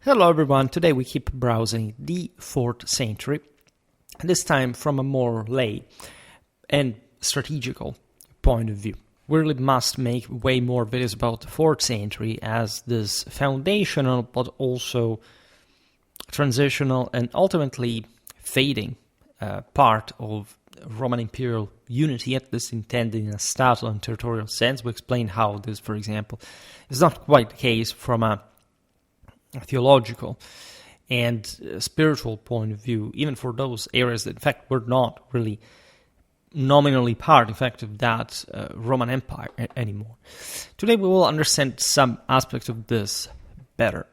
Hello everyone, today we keep browsing the 4th century, this time from a more lay and strategical point of view. We really must make way more videos about the 4th century as this foundational but also transitional and ultimately fading part of Roman imperial unity, at least intended in a statal and territorial sense. We explained how this, for example, is not quite the case from a theological and spiritual point of view, even for those areas that in fact were not really nominally part, in fact, of that Roman Empire anymore. Today we will understand some aspects of this better.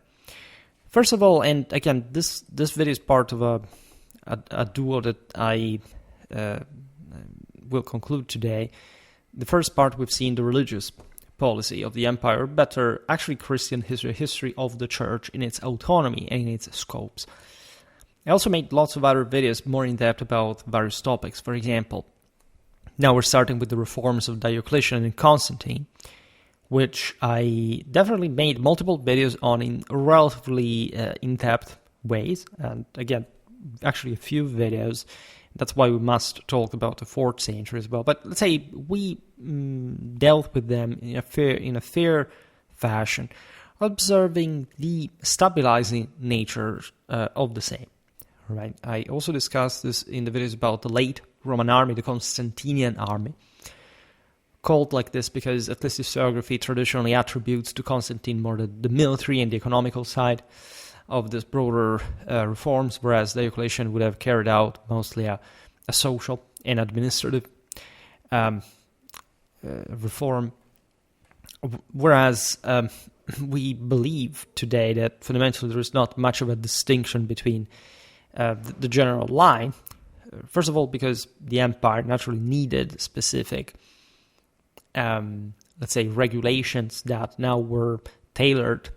First of all, and again, this video is part of a duo that I will conclude today. The first part, we've seen the religious policy of the empire, better actually Christian history of the church in its autonomy and in its scopes. I also made lots of other videos more in depth about various topics. For example, now we're starting with the reforms of Diocletian and Constantine, which I definitely made multiple videos on in relatively in-depth ways, and again, actually a few videos. That's why we must talk about the 4th century as well. But let's say we dealt with them in a fair fashion, observing the stabilizing nature of the same. Right? I also discussed this in the videos about the late Roman army, the Constantinian army, called like this because at least historiography traditionally attributes to Constantine more the military and the economical side of this broader reforms, whereas Diocletian would have carried out mostly a social and administrative reform. Whereas we believe today that fundamentally there is not much of a distinction between the general line. First of all, because the empire naturally needed specific, let's say, regulations that now were tailored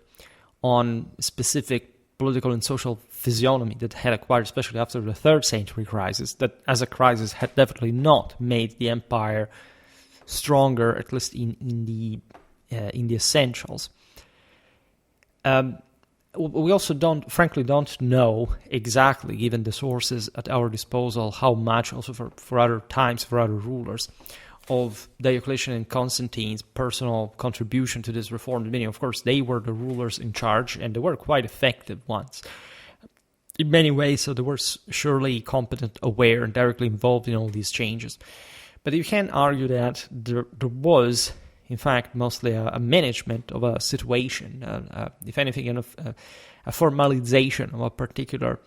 on specific political and social physiognomy that had acquired, especially after the 3rd century crisis, that as a crisis had definitely not made the empire stronger, at least in the essentials. We also frankly don't know exactly, given the sources at our disposal, how much also for other times, for other rulers, of Diocletian and Constantine's personal contribution to this reformed dominion. Of course, they were the rulers in charge, and they were quite effective ones in many ways, so they were surely competent, aware, and directly involved in all these changes. But you can argue that there was, in fact, mostly a management of a situation, if anything, a formalization of a particular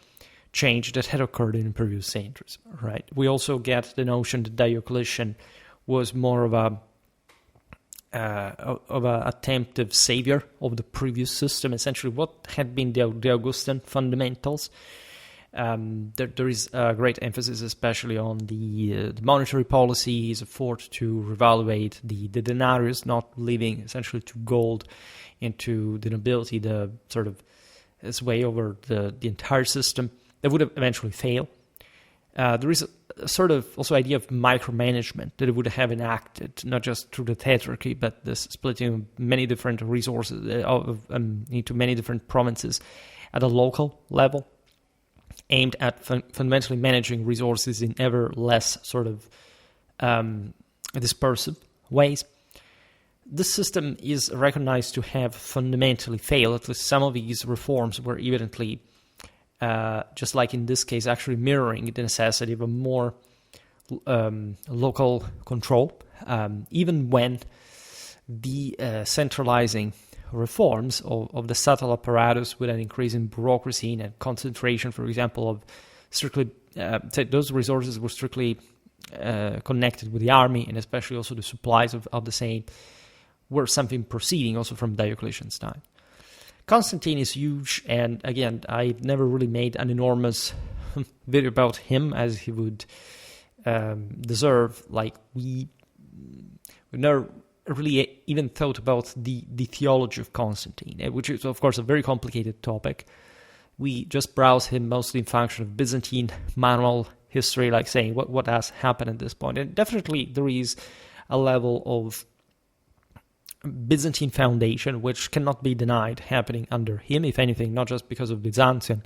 change that had occurred in previous centuries. Right? We also get the notion that Diocletian was more of a attempted savior of the previous system, essentially what had been the Augustan fundamentals. There is a great emphasis especially on the monetary policy. He's forced to revaluate the denarius, not leaving essentially to gold into the nobility, the sort of sway over the entire system. That would have eventually fail. There is a sort of also idea of micromanagement that it would have enacted, not just through the tetrarchy, but this splitting of many different resources into many different provinces at a local level, aimed at fundamentally managing resources in ever less sort of dispersive ways. This system is recognized to have fundamentally failed. At least some of these reforms were evidently just like in this case, actually mirroring the necessity of a more local control, even when the centralizing reforms of the subtle apparatus with an increase in bureaucracy and concentration, for example, of strictly, those resources were strictly connected with the army, and especially also the supplies of the same, were something proceeding also from Diocletian's time. Constantine is huge, and again, I never really made an enormous video about him as he would deserve. Like we never really even thought about the theology of Constantine, which is of course a very complicated topic. We just browse him mostly in function of Byzantine manual history, like saying what has happened at this point. And definitely there is a level of Byzantine foundation, which cannot be denied happening under him, if anything, not just because of Byzantium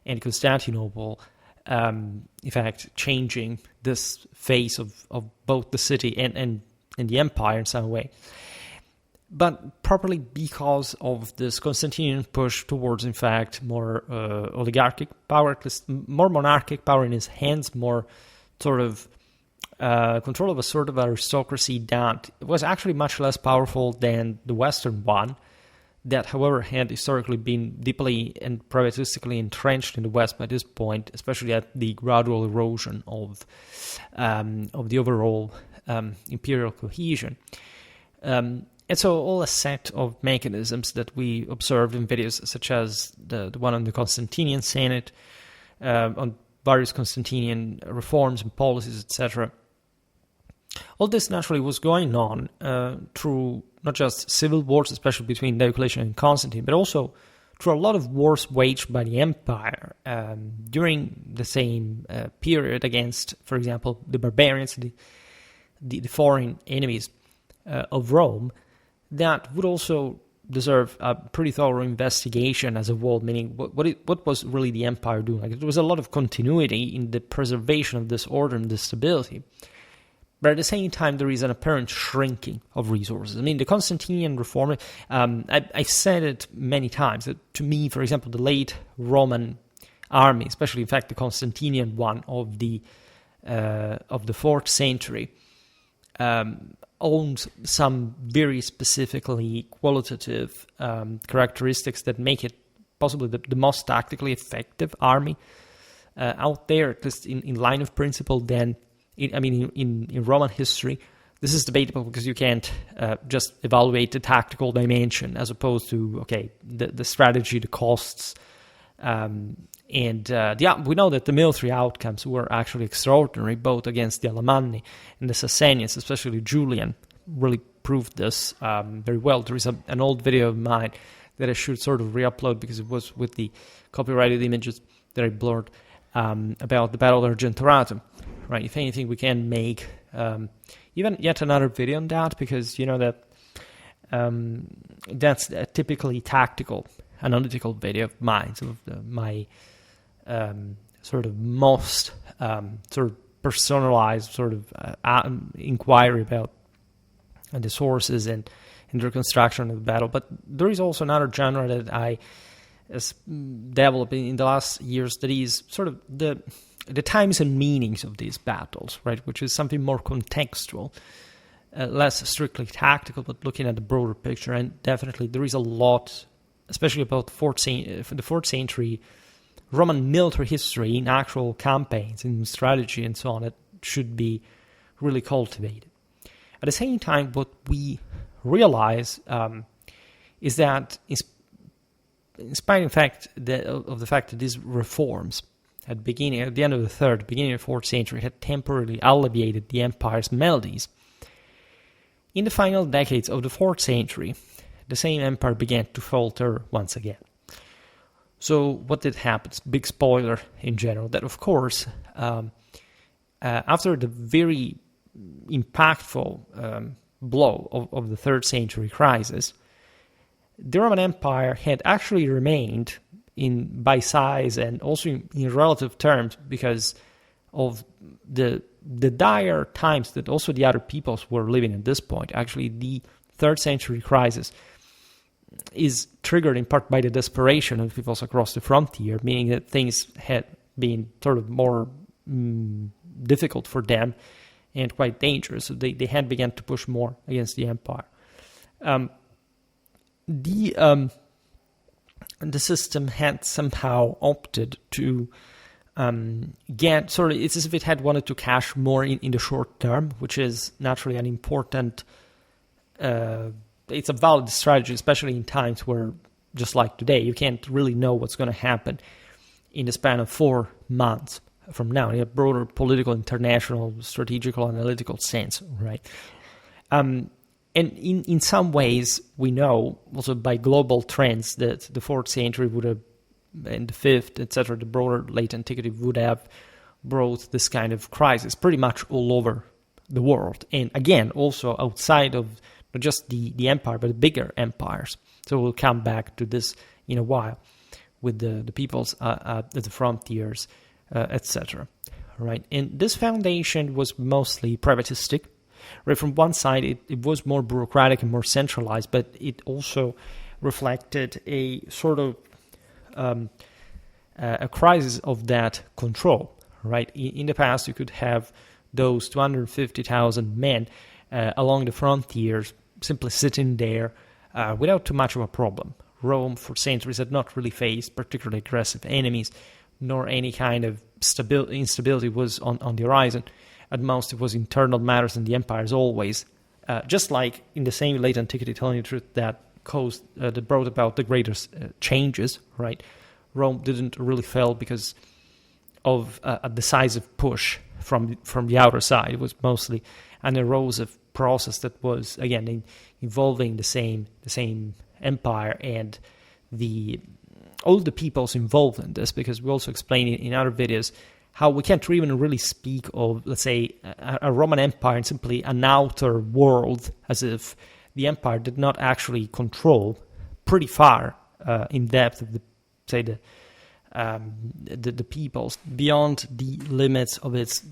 and Constantinople, in fact, changing this face of both the city and the empire in some way, but probably because of this Constantinian push towards, in fact, more oligarchic power, more monarchic power in his hands, more sort of control of a sort of aristocracy that was actually much less powerful than the Western one, that, however, had historically been deeply and privatistically entrenched in the West by this point, especially at the gradual erosion of the overall imperial cohesion. And so all a set of mechanisms that we observed in videos such as the one on the Constantinian Senate, on various Constantinian reforms and policies, etc., all this naturally was going on through not just civil wars, especially between Diocletian and Constantine, but also through a lot of wars waged by the empire during the same period against, for example, the barbarians, the foreign enemies of Rome, that would also deserve a pretty thorough investigation as a whole, meaning what was really the empire doing? Like, there was a lot of continuity in the preservation of this order and this stability. But at the same time, there is an apparent shrinking of resources. I mean, the Constantinian reform, I've said it many times, that to me, for example, the late Roman army, especially, in fact, the Constantinian one of the 4th century, owns some very specifically qualitative characteristics that make it possibly the most tactically effective army out there, at least in line of principle, than in Roman history. This is debatable because you can't just evaluate the tactical dimension as opposed to, the strategy, the costs. We know that the military outcomes were actually extraordinary, both against the Alemanni and the Sasanians, especially Julian, really proved this very well. There is an old video of mine that I should sort of re-upload because it was with the copyrighted images that I blurred about the Battle of Argentoratum. Right? If anything, we can make even yet another video on that, because you know that that's a typically tactical, analytical video of mine, sort of my sort of most sort of personalized sort of inquiry about the sources and the reconstruction of the battle. But there is also another genre that I developed in the last years, that is sort of the times and meanings of these battles, right? Which is something more contextual, less strictly tactical, but looking at the broader picture. And definitely there is a lot, especially about the 4th century Roman military history in actual campaigns, in strategy and so on, that should be really cultivated. At the same time, what we realize is that in spite of the fact that these reforms at the end of the 3rd, beginning of the 4th century, had temporarily alleviated the empire's maladies, in the final decades of the 4th century, the same empire began to falter once again. So what did happen? Big spoiler in general, that of course, after the very impactful blow of the 3rd century crisis, the Roman Empire had actually remained by size and also in relative terms, because of the dire times that also the other peoples were living at this point. Actually, the 3rd century crisis is triggered in part by the desperation of peoples across the frontier, meaning that things had been sort of more difficult for them and quite dangerous. So they had begun to push more against the empire. The system had somehow opted to it's as if it had wanted to cash more in the short term, which is naturally an important, it's a valid strategy, especially in times where, just like today, you can't really know what's going to happen in the span of 4 months from now, in a broader political, international, strategical, analytical sense, right? And in some ways, we know also by global trends that the 4th century would have, and the 5th, etc., the broader late antiquity would have brought this kind of crisis pretty much all over the world. And again, also outside of not just the empire, but the bigger empires. So we'll come back to this in a while with the peoples at the frontiers, etc. Right, and this foundation was mostly privatistic. Right, from one side, it was more bureaucratic and more centralized, but it also reflected a sort of a crisis of that control. Right, in the past, you could have those 250,000 men along the frontiers simply sitting there without too much of a problem. Rome, for centuries, had not really faced particularly aggressive enemies, nor any kind of instability was on the horizon. At most, it was internal matters in the empire, as always. Just like in the same late antiquity, telling the truth, that brought about the greatest changes. Right, Rome didn't really fail because of a decisive push from the outer side. It was mostly an erosive process that was again involving the same empire and all the peoples involved in this, because we also explain in other videos how we can't even really speak of, let's say, a Roman Empire and simply an outer world, as if the empire did not actually control pretty far in depth of the peoples beyond the limits of its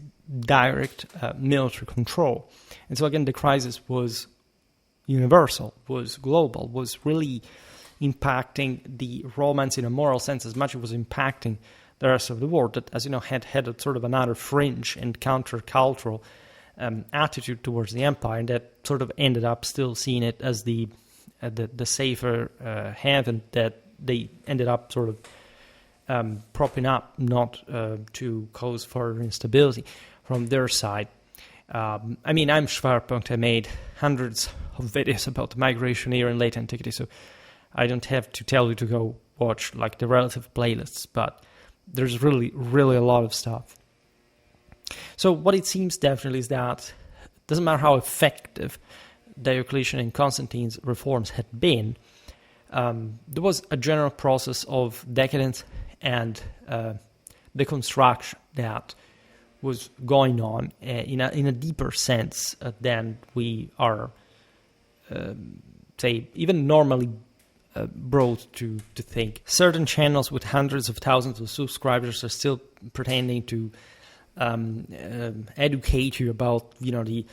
direct military control. And so again, the crisis was universal, was global, was really impacting the Romans in a moral sense as much as it was impacting the rest of the world, that, as you know, had a sort of another fringe and countercultural attitude towards the empire, and that sort of ended up still seeing it as the safer haven that they ended up sort of propping up, not to cause further instability from their side. I'm Schwerpunkt. I made hundreds of videos about the migration era in late antiquity, so I don't have to tell you to go watch like the relative playlists, but there's really, really a lot of stuff. So what it seems definitely is that it doesn't matter how effective Diocletian and Constantine's reforms had been, there was a general process of decadence and deconstruction that was going on in a deeper sense than we are, say, even normally brought to think. Certain channels with hundreds of thousands of subscribers are still pretending to educate you about, the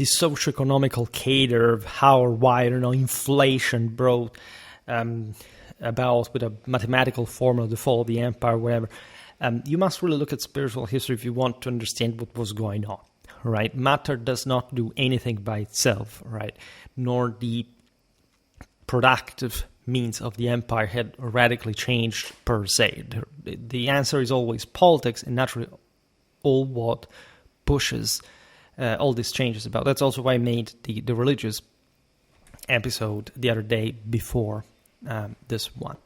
socio-economical cadre of how or why, inflation brought about with a mathematical formula the fall of the empire, whatever. You must really look at spiritual history if you want to understand what was going on, right? Matter does not do anything by itself, right? Nor the productive means of the empire had radically changed per se. The answer is always politics, and naturally all what pushes all these changes about. That's also why I made the religious episode the other day before this one.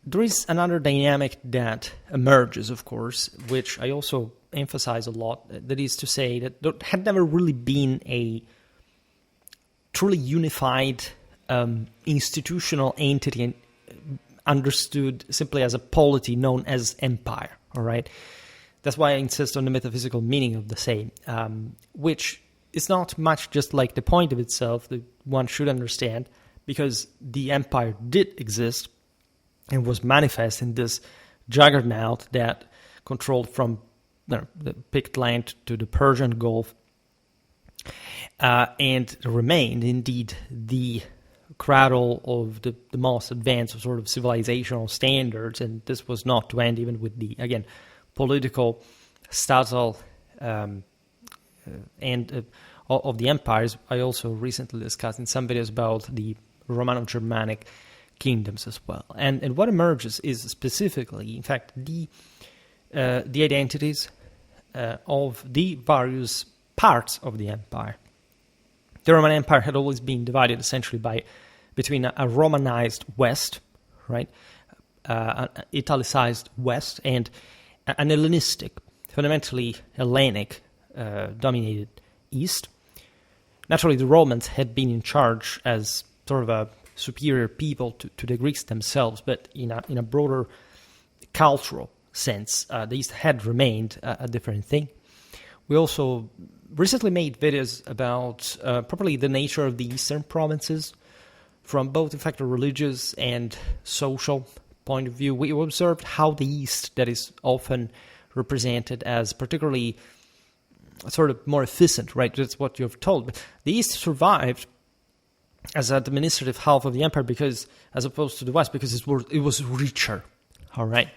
There is another dynamic that emerges, of course, which I also emphasize a lot. That is to say that there had never really been a truly unified institutional entity understood simply as a polity known as empire, all right? That's why I insist on the metaphysical meaning of the same, which is not much just like the point of itself that one should understand, because the empire did exist and was manifest in this juggernaut that controlled from the Pict land to the Persian Gulf, and remained indeed the cradle of the most advanced sort of civilizational standards. And this was not to end even with the, again, political statal and of the empires. I also recently discussed in some videos about the Romano-Germanic kingdoms as well. And what emerges is specifically, in fact, the identities of the various parts of the empire. The Roman Empire had always been divided essentially between a Romanized West, right, an Italicized West, and an Hellenistic, fundamentally Hellenic, dominated East. Naturally, the Romans had been in charge as sort of a superior people to the Greeks themselves, but in a broader cultural sense, the East had remained a different thing. We also recently made videos about probably the nature of the eastern provinces from both, in fact, a religious and social point of view. We observed how the East, that is often represented as particularly sort of more efficient, right? That's what you've told. But the East survived as an administrative half of the empire because, as opposed to the West, because it was richer, all right?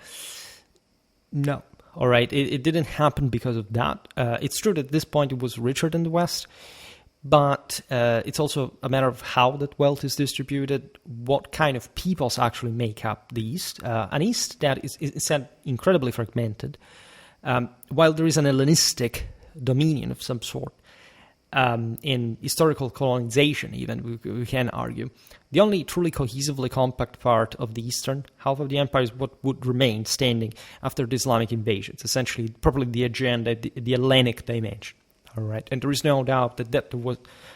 No, all right? It didn't happen because of that. It's true that at this point it was richer than the West, but it's also a matter of how that wealth is distributed, what kind of peoples actually make up the East. An East that is incredibly fragmented, while there is an Hellenistic dominion of some sort, in historical colonization even, we can argue. The only truly cohesively compact part of the eastern half of the empire is what would remain standing after the Islamic invasions, essentially probably the agenda, the Hellenic dimension. All right, and there is no doubt that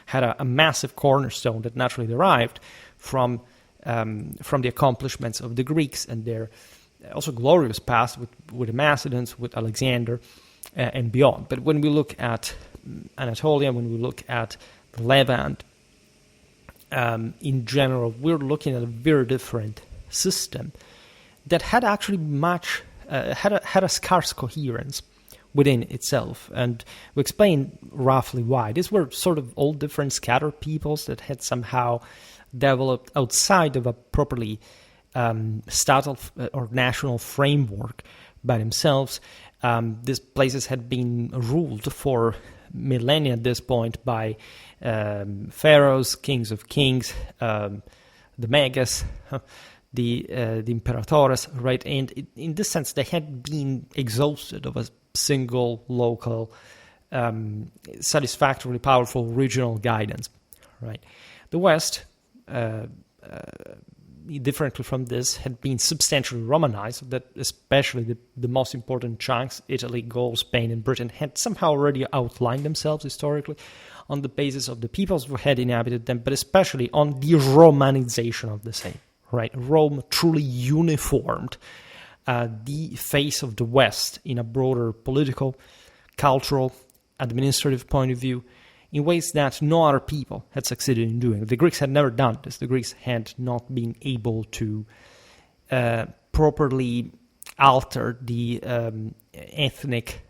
had a massive cornerstone that naturally derived from the accomplishments of the Greeks and their also glorious past with the Macedons, with Alexander, and beyond. But when we look at Anatolia, when we look at the Levant, in general, we're looking at a very different system that had actually had a scarce coherence within itself, and we explain roughly why. These were sort of all different scattered peoples that had somehow developed outside of a properly statal or national framework by themselves. These places had been ruled for millennia at this point by pharaohs, kings of kings, the megas, the imperatores, right? And in this sense, they had been exhausted of a single local, satisfactorily powerful regional guidance, right? The West, differently from this, had been substantially Romanized, that especially the most important chunks, Italy, Gaul, Spain, and Britain, had somehow already outlined themselves historically on the basis of the peoples who had inhabited them, but especially on the Romanization of the same, right? Rome truly uniformed the face of the West in a broader political, cultural, administrative point of view, in ways that no other people had succeeded in doing. The Greeks had never done this. The Greeks had not been able to properly alter the ethnic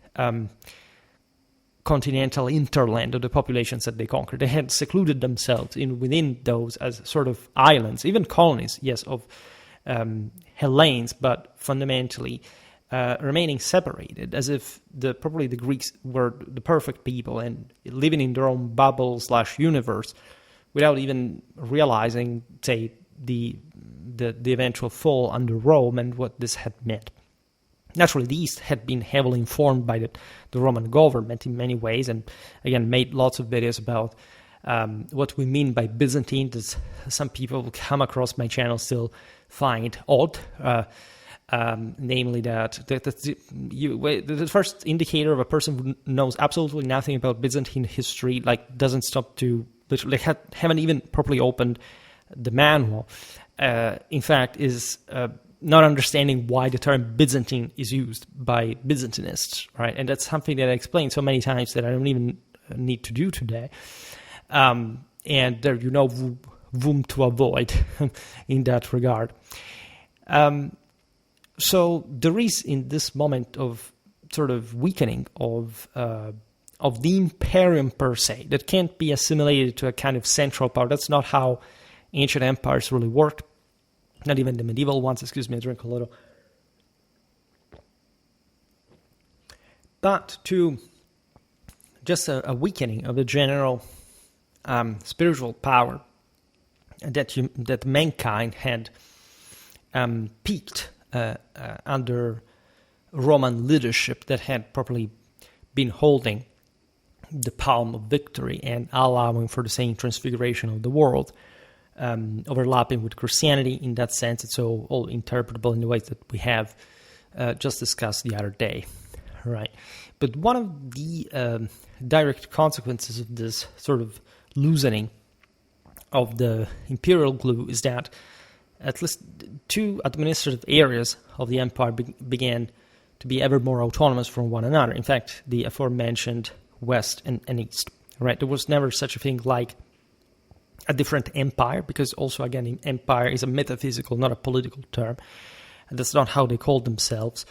continental interland of the populations that they conquered. They had secluded themselves within those as sort of islands, even colonies, yes, of Hellenes, but fundamentally remaining separated, as if probably the Greeks were the perfect people and living in their own bubble/universe without even realizing, say, the eventual fall under Rome and what this had meant. Naturally, the East had been heavily informed by the Roman government in many ways, and again made lots of videos about what we mean by Byzantine, that some people who come across my channel still find odd. Namely that the first indicator of a person who knows absolutely nothing about Byzantine history, like doesn't stop to literally haven't even properly opened the manual, in fact, is not understanding why the term Byzantine is used by Byzantinists, right? And that's something that I explained so many times that I don't even need to do today. And there you know whom to avoid in that regard. So there is, in this moment of sort of weakening of the imperium per se, that can't be assimilated to a kind of central power. That's not how ancient empires really worked. Not even the medieval ones. Excuse me, I drink a little. But to just a weakening of the general spiritual power that mankind had peaked under Roman leadership, that had probably been holding the palm of victory and allowing for the same transfiguration of the world, overlapping with Christianity in that sense. It's all interpretable in the ways that we have just discussed the other day, right? But one of the direct consequences of this sort of loosening of the imperial glue is that at least two administrative areas of the empire began to be ever more autonomous from one another. In fact, the aforementioned West and East, right? There was never such a thing like a different empire, because also, again, empire is a metaphysical, not a political term. And that's not how they called themselves.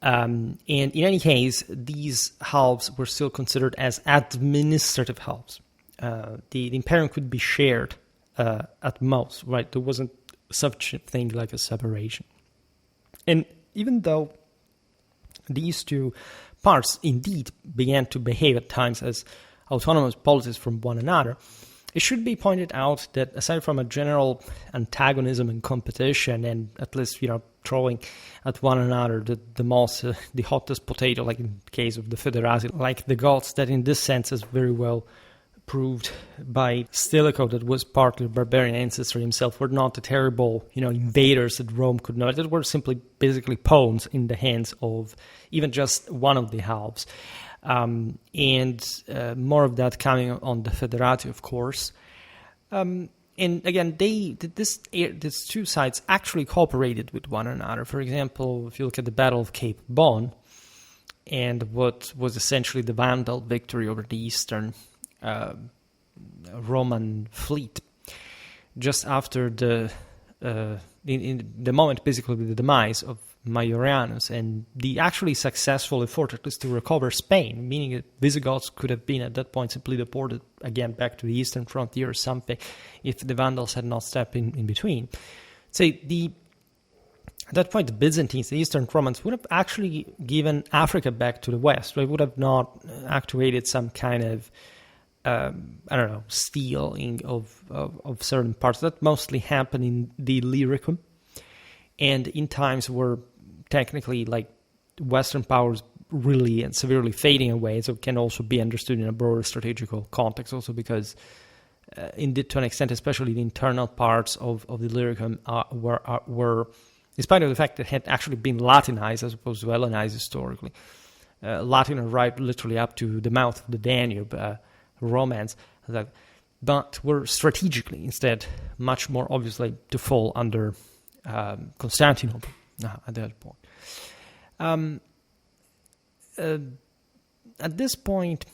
And in any case, these halves were still considered as administrative halves. The imperium could be shared at most, right? There wasn't such a thing like a separation. And even though these two parts indeed began to behave at times as autonomous polities from one another, it should be pointed out that aside from a general antagonism and competition, and at least, throwing at one another the hottest potato, like in the case of the Federati, like the Goths, that in this sense is very well proved by Stilicho, that was partly barbarian ancestry himself, were not the terrible, invaders that Rome could know. That were simply basically pawns in the hands of even just one of the halves. And more of that coming on the Federati, of course. And again, these two sides actually cooperated with one another. For example, if you look at the Battle of Cape Bon, and what was essentially the Vandal victory over the Eastern Roman fleet, just after in the moment, basically, the demise of Majorianus, and the actually successful effort, at least, to recover Spain, meaning that Visigoths could have been at that point simply deported again back to the eastern frontier or something, if the Vandals had not stepped in between. At that point, the Byzantines, the Eastern Romans, would have actually given Africa back to the West. They would have not actuated some kind of stealing of certain parts. That mostly happened in the Illyricum, and in times where technically, like, Western powers really and severely fading away, so it can also be understood in a broader strategical context, also because, indeed, to an extent, especially the internal parts of the Illyricum were, despite of the fact that it had actually been Latinized as opposed to Hellenized historically, Latin arrived literally up to the mouth of the Danube, Romance, but were strategically instead much more obviously to fall under Constantinople at that point. At this point,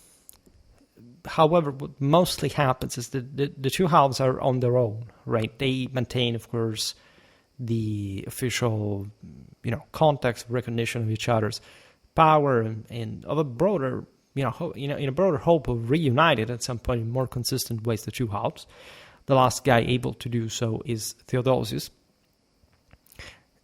however, what mostly happens is that the two halves are on their own, right? They maintain, of course, the official, context, recognition of each other's power, and of a broader, in a broader hope of reunited at some point in more consistent ways the two halves. The last guy able to do so is Theodosius.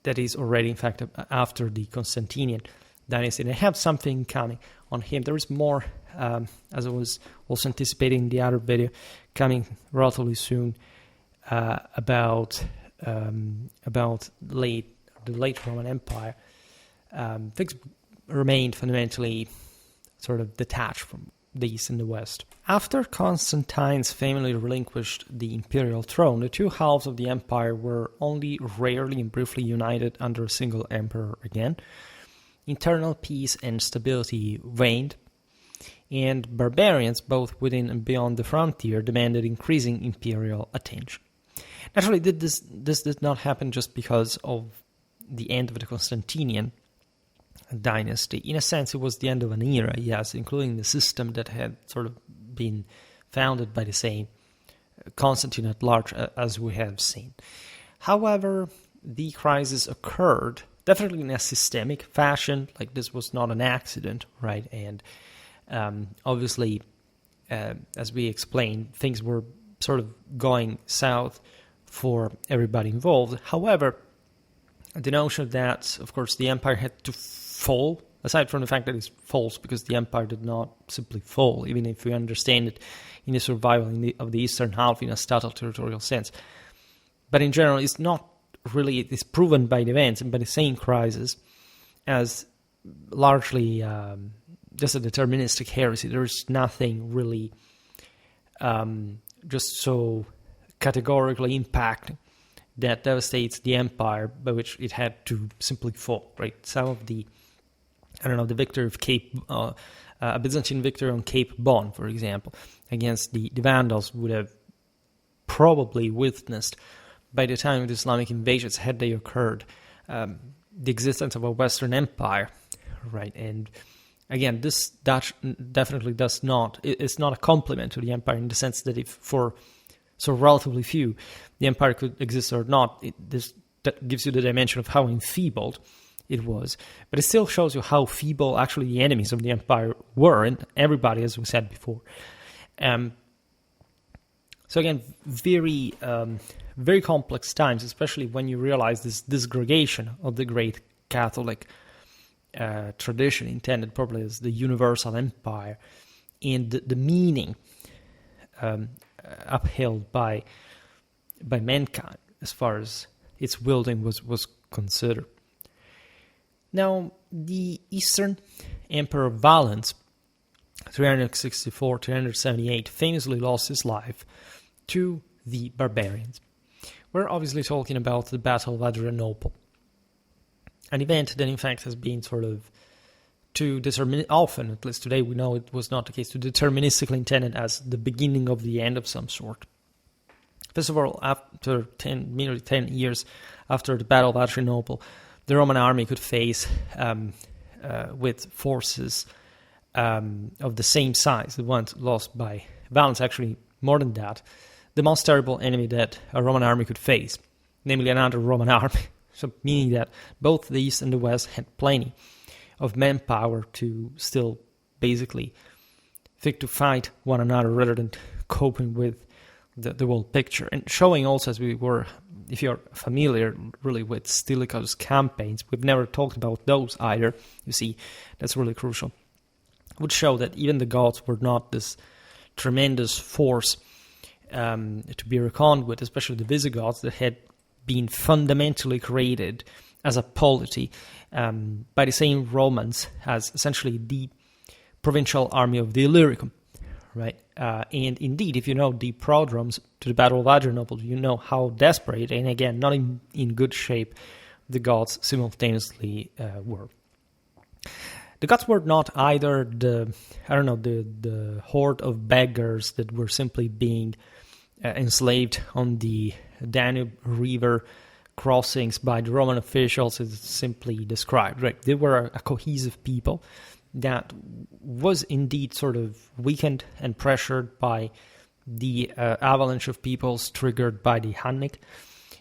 That is already, in fact, after the Constantinian dynasty. They have something coming on him. There is more, as I was also anticipating in the other video, coming relatively soon about the late Roman Empire. Things remained fundamentally sort of detached from the East and the West. After Constantine's family relinquished the imperial throne, the two halves of the empire were only rarely and briefly united under a single emperor again. Internal peace and stability waned, and barbarians, both within and beyond the frontier, demanded increasing imperial attention. Naturally, this did not happen just because of the end of the Constantinian dynasty. In a sense, it was the end of an era, yes, including the system that had sort of been founded by the same Constantine at large, as we have seen. However, the crisis occurred definitely in a systemic fashion. Like, this was not an accident, right? And obviously, as we explained, things were sort of going south for everybody involved. However, the notion that, of course, the empire had to fall, aside from the fact that it's false because the empire did not simply fall, even if we understand it in the survival of the eastern half in a statal territorial sense. But in general, it's not really, it's proven by the events and by the same crisis as largely just a deterministic heresy. There's nothing really just so categorically impacting that devastates the empire by which it had to simply fall, right? Some of the, the victory of a Byzantine victory on Cape Bon, for example, against the Vandals would have probably witnessed, by the time of the Islamic invasions, had they occurred, the existence of a Western empire, right? And again, this definitely does not, it's not a compliment to the empire in the sense that if for so relatively few the empire could exist or not, that gives you the dimension of how enfeebled it was. But it still shows you how feeble actually the enemies of the empire were, and everybody, as we said before. So again, very, very complex times, especially when you realize this disgregation of the great Catholic tradition intended probably as the universal empire, and the meaning upheld by mankind as far as its wielding was considered. Now, the Eastern Emperor Valens, 364-378, famously lost his life to the barbarians. We're obviously talking about the Battle of Adrianople, an event that in fact has been sort of often, at least today we know it was not the case, to deterministically intended as the beginning of the end of some sort. First of all, after nearly 10 years after the Battle of Adrianople, the Roman army could face with forces of the same size, the ones lost by Valens, actually more than that, the most terrible enemy that a Roman army could face, namely another Roman army. So meaning that both the East and the West had plenty of manpower to still basically fit to fight one another rather than coping with the whole picture. And showing also, as we were, if you're familiar really with Stilicho's campaigns, we've never talked about those either. You see, that's really crucial. Would show that even the Goths were not this tremendous force to be reckoned with, especially the Visigoths that had been fundamentally created as a polity by the same Romans as essentially the provincial army of the Illyricum, right? And indeed, if you know the prodromes to the Battle of Adrianople, you know how desperate, and again, not in good shape, the Goths simultaneously were. The Goths were not either the horde of beggars that were simply being enslaved on the Danube River crossings by the Roman officials, as it's simply described, right? They were a cohesive people that was indeed sort of weakened and pressured by the avalanche of peoples triggered by the Hunnic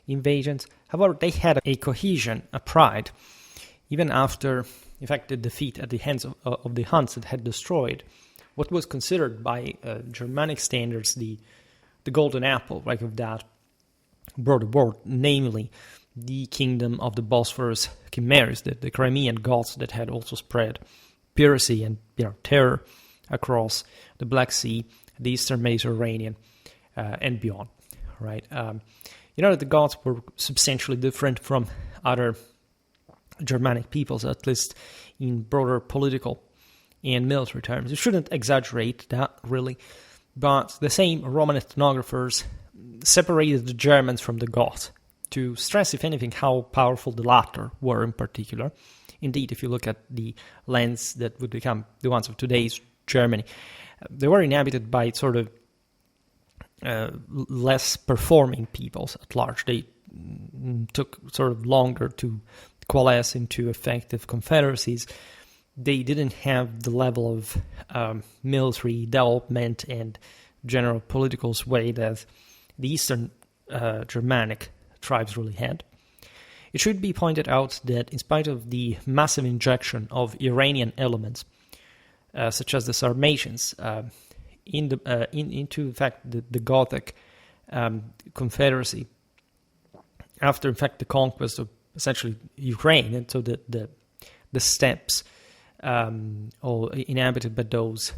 invasions. However, they had a cohesion, a pride, even after, in fact, the defeat at the hands of the Huns that had destroyed what was considered by Germanic standards the golden apple, right, of that broader world, namely the kingdom of the Bosphorus Chimeras, the Crimean Goths that had also spread piracy and terror across the Black Sea, the Eastern Mediterranean, and beyond. Right? That the Goths were substantially different from other Germanic peoples, at least in broader political and military terms. You shouldn't exaggerate that, really, but the same Roman ethnographers separated the Germans from the Goths to stress, if anything, how powerful the latter were in particular. Indeed, if you look at the lands that would become the ones of today's Germany, they were inhabited by sort of less performing peoples at large. They took sort of longer to coalesce into effective confederacies. They didn't have the level of military development and general political sway that the Eastern Germanic tribes really had. It should be pointed out that in spite of the massive injection of Iranian elements, such as the Sarmatians, into in fact the Gothic confederacy, after in fact the conquest of essentially Ukraine, and so the steppes all inhabited by those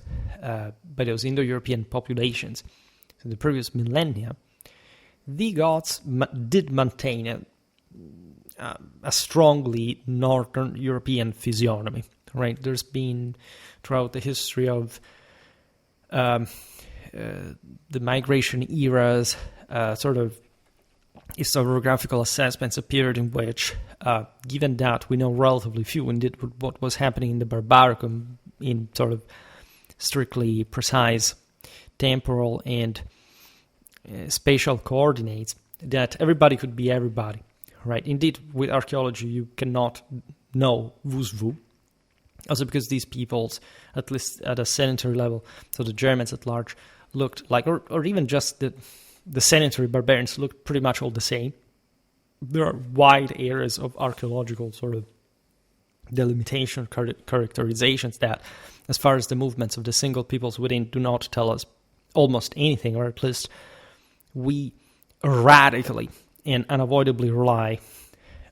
Indo-European populations in the previous millennia, the Goths did maintain a strongly Northern European physiognomy. Right, there's been throughout the history of the migration eras, sort of historiographical assessments, a period in which, given that we know relatively few indeed what was happening in the Barbaricum in sort of strictly precise temporal and spatial coordinates, that everybody could be everybody. Right, indeed, with archaeology you cannot know who's who. Also because these peoples, at least at a sedentary level, so the Germans at large, looked like, or even just the sedentary barbarians looked pretty much all the same. There are wide areas of archaeological sort of delimitation, characterizations that, as far as the movements of the single peoples within, do not tell us almost anything, or at least we radically and unavoidably rely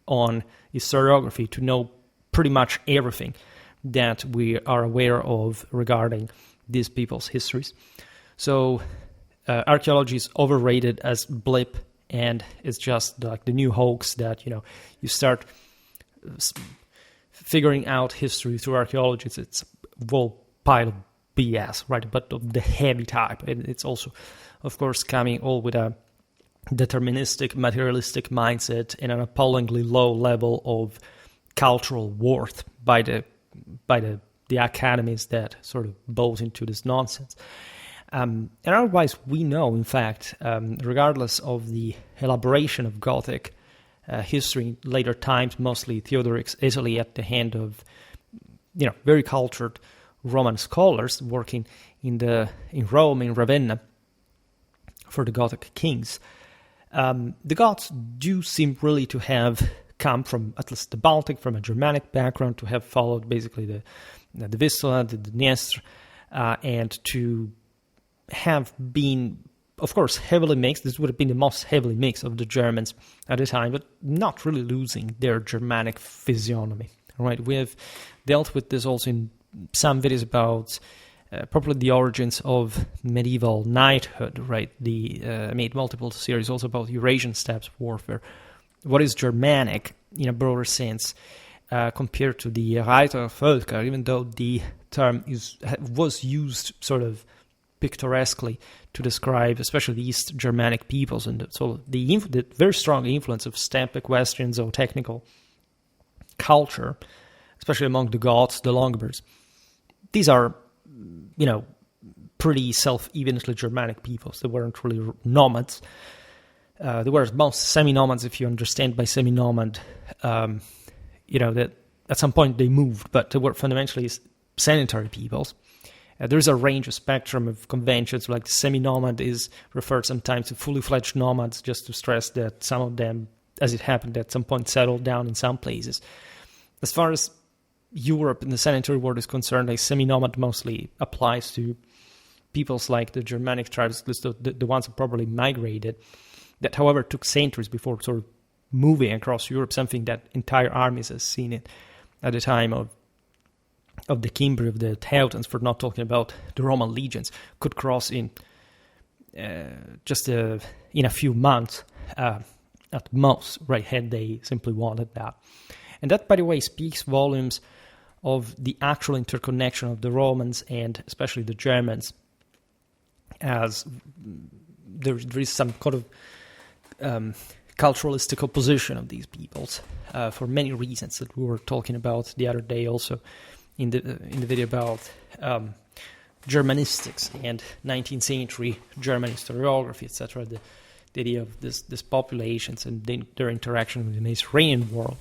on historiography to know pretty much everything that we are aware of regarding these people's histories. So archaeology is overrated as blip, and it's just like the new hoax that, you start figuring out history through archaeology. It's a whole pile of BS, right? But of the heavy type. And it's also, of course, coming all with a deterministic, materialistic mindset and an appallingly low level of cultural worth by the academies that sort of bows into this nonsense. And otherwise, we know, in fact, regardless of the elaboration of Gothic history in later times, mostly Theodoric's Italy at the hand of, very cultured Roman scholars working in Rome, in Ravenna, for the Gothic kings. The Goths do seem really to have come from at least the Baltic, from a Germanic background, to have followed basically the Vistula, the Dniester, and to have been, of course, heavily mixed. This would have been the most heavily mixed of the Germans at the time, but not really losing their Germanic physiognomy. Right? We have dealt with this also in some videos about probably the origins of medieval knighthood. Right? I made multiple series also about Eurasian steppes warfare. What is Germanic in a broader sense compared to the Reitervölker, even though the term was used sort of picturesquely to describe especially the East Germanic peoples, and so the very strong influence of steppe equestrian zootechnical culture, especially among the Goths, the Longobards. These are, pretty self-evidently Germanic peoples. They weren't really nomads. They were most semi-nomads, if you understand by semi-nomad, that at some point they moved, but they were fundamentally sedentary peoples. There's a range, of spectrum of conventions, like semi-nomad is referred sometimes to fully fledged nomads, just to stress that some of them, as it happened, at some point settled down in some places. As far as Europe and the sedentary world is concerned, a semi-nomad mostly applies to peoples like the Germanic tribes, at least the ones that probably migrated, that, however, took centuries before sort of moving across Europe, something that entire armies have seen it at the time of the Cimbri, of the Teutons, for not talking about the Roman legions, could cross in just in a few months at most, right, had they simply wanted that. And that, by the way, speaks volumes of the actual interconnection of the Romans and especially the Germans, as there is some kind of culturalistic opposition of these peoples for many reasons that we were talking about the other day also in the video about Germanistics and 19th century German historiography, etc. The idea of these populations and their interaction with the Mediterranean world.